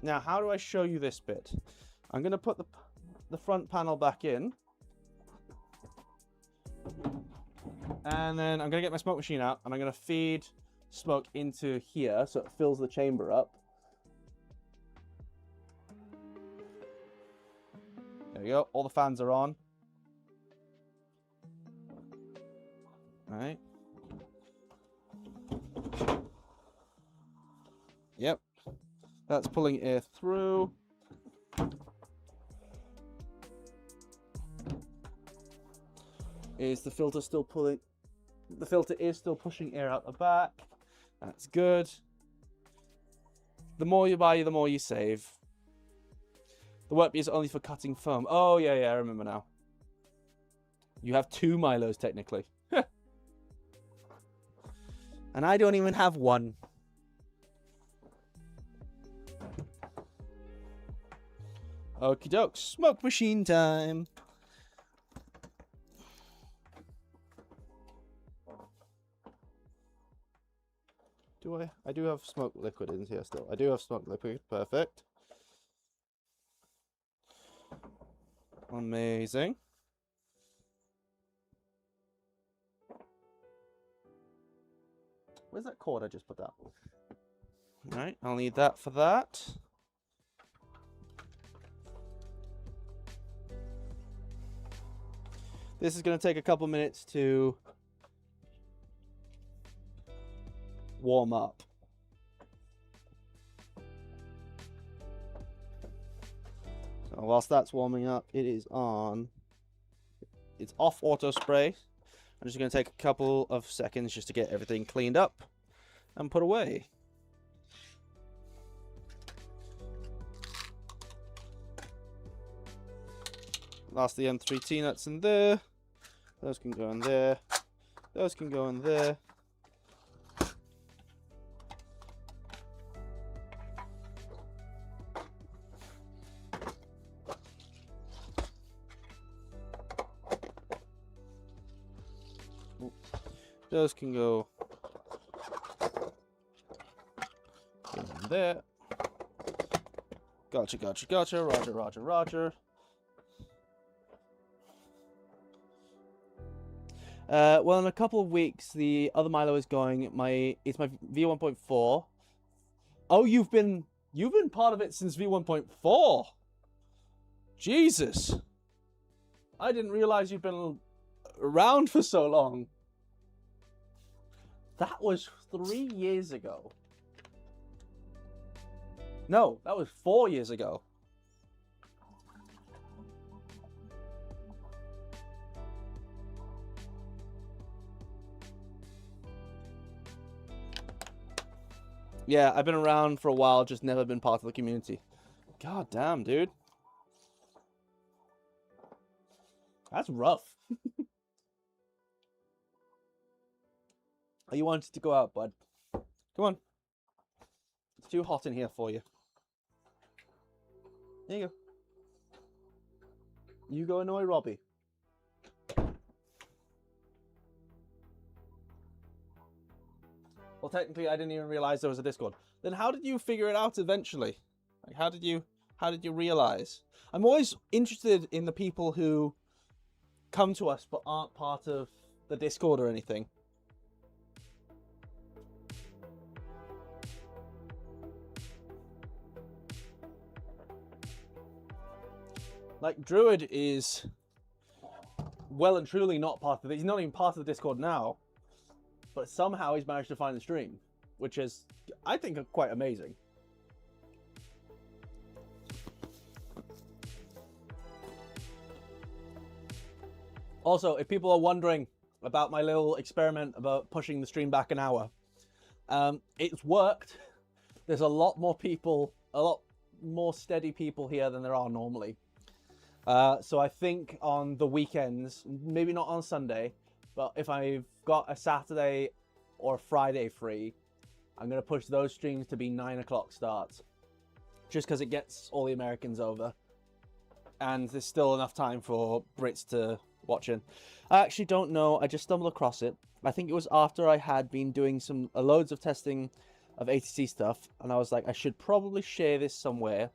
Speaker 1: Now, how do I show you this bit? I'm going to put the front panel back in. And then I'm going to get my smoke machine out, and I'm going to feed smoke into here so it fills the chamber up. There we go. All the fans are on. All right. Yep. That's pulling air through. Is the filter still pulling? The filter is still pushing air out the back. That's good. The more you buy, the more you save. The work bee is only for cutting foam. Oh, yeah, I remember now. You have 2 Milos, technically. And I don't even have 1. Okie doke. Smoke machine time. Do I? I do have smoke liquid in here still. I do have smoke liquid. Perfect. Amazing. Where's that cord I just put down? Alright, I'll need that for that. This is going to take a couple minutes to warm up. So whilst that's warming up, it is on. It's off auto spray. I'm just going to take a couple of seconds just to get everything cleaned up and put away. Last the M3T nuts in there. Those can go in there. Those can go in there. Those can go in there. Gotcha, gotcha, gotcha. Roger, roger, roger. Well, in a couple of weeks, the other Milo is going. It's my V1.4. Oh, you've been part of it since V1.4. Jesus, I didn't realize you'd been around for so long. That was 3 years ago. No, that was 4 years ago. Yeah, I've been around for a while, just never been part of the community. God damn, dude. That's rough. Oh, you wanted to go out, bud. Come on. It's too hot in here for you. There you go. You go annoy Robbie. Well, technically, I didn't even realize there was a Discord. Then how did you figure it out eventually? Like, how did you realize? I'm always interested in the people who come to us but aren't part of the Discord or anything. Like, Druid is well and truly not part of it. He's not even part of the Discord now. But somehow he's managed to find the stream, which is, I think, quite amazing. Also, if people are wondering about my little experiment about pushing the stream back an hour, it's worked. There's a lot more people, a lot more steady people here than there are normally. So I think on the weekends, maybe not on Sunday, but if I've got a Saturday or a Friday free, I'm going to push those streams to be 9 o'clock starts. Just because it gets all the Americans over. And there's still enough time for Brits to watch in. I actually don't know. I just stumbled across it. I think it was after I had been doing some loads of testing of ATC stuff. And I was like, I should probably share this somewhere.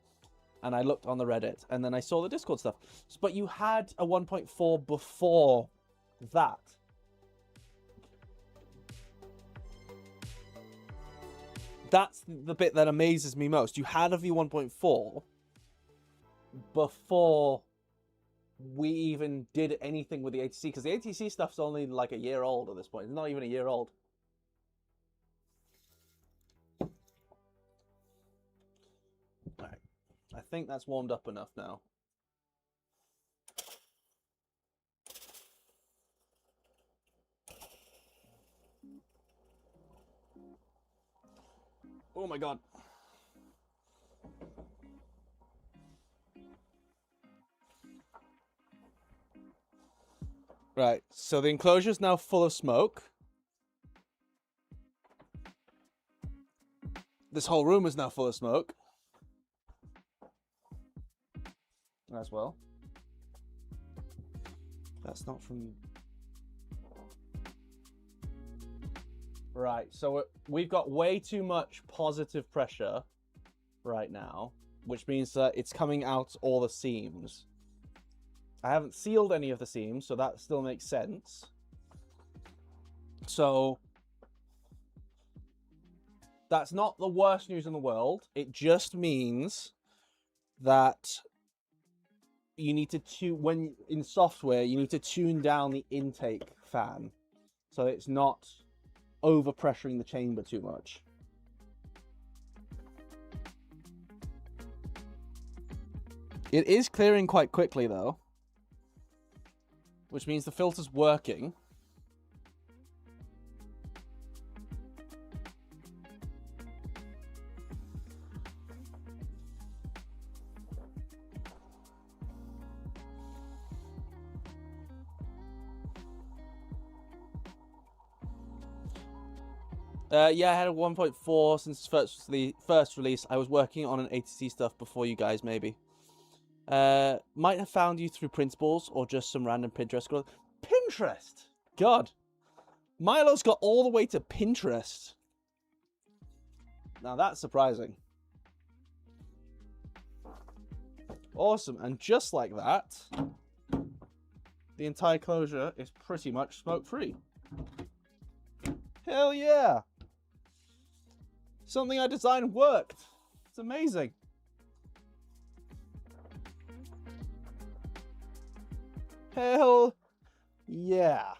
Speaker 1: And I looked on the Reddit. And then I saw the Discord stuff. But you had a 1.4 before that. That's the bit that amazes me most. You had a V1.4 before we even did anything with the ATC, because the ATC stuff's only like a year old at this point. It's not even a year old. Alright. I think that's warmed up enough now. Oh my god. Right, so the enclosure is now full of smoke. This whole room is now full of smoke. As well. That's not from... Right, so we've got way too much positive pressure right now, which means that it's coming out all the seams. I haven't sealed any of the seams, so that still makes sense. So that's not the worst news in the world. It just means that you need to when in software, you need to tune down the intake fan so it's not overpressuring the chamber too much. It is clearing quite quickly though, which means the filter's working. Yeah, I had a 1.4 since the first release. I was working on an ATC stuff before you guys, maybe. Might have found you through Principles or just some random Pinterest scroll. Pinterest! God. Milo's got all the way to Pinterest. Now that's surprising. Awesome. And just like that, the entire closure is pretty much smoke-free. Hell yeah! Something I designed worked. It's amazing. Hell yeah.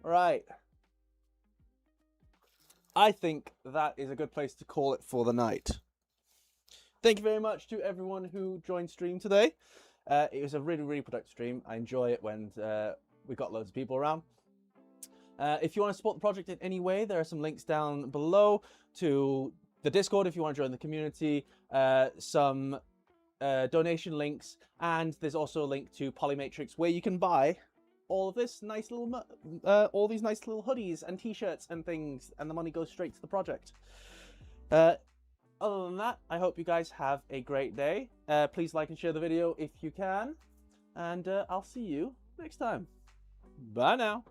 Speaker 1: Right. I think that is a good place to call it for the night. Thank you very much to everyone who joined stream today. It was a really, really productive stream. I enjoy it when we got loads of people around. If you want to support the project in any way, there are some links down below to the Discord if you want to join the community, some donation links, and there's also a link to Polymatrix where you can buy all of this nice little, all these nice little hoodies and t-shirts and things, and the money goes straight to the project. Other than that, I hope you guys have a great day. Please like and share the video if you can, and I'll see you next time. Bye now.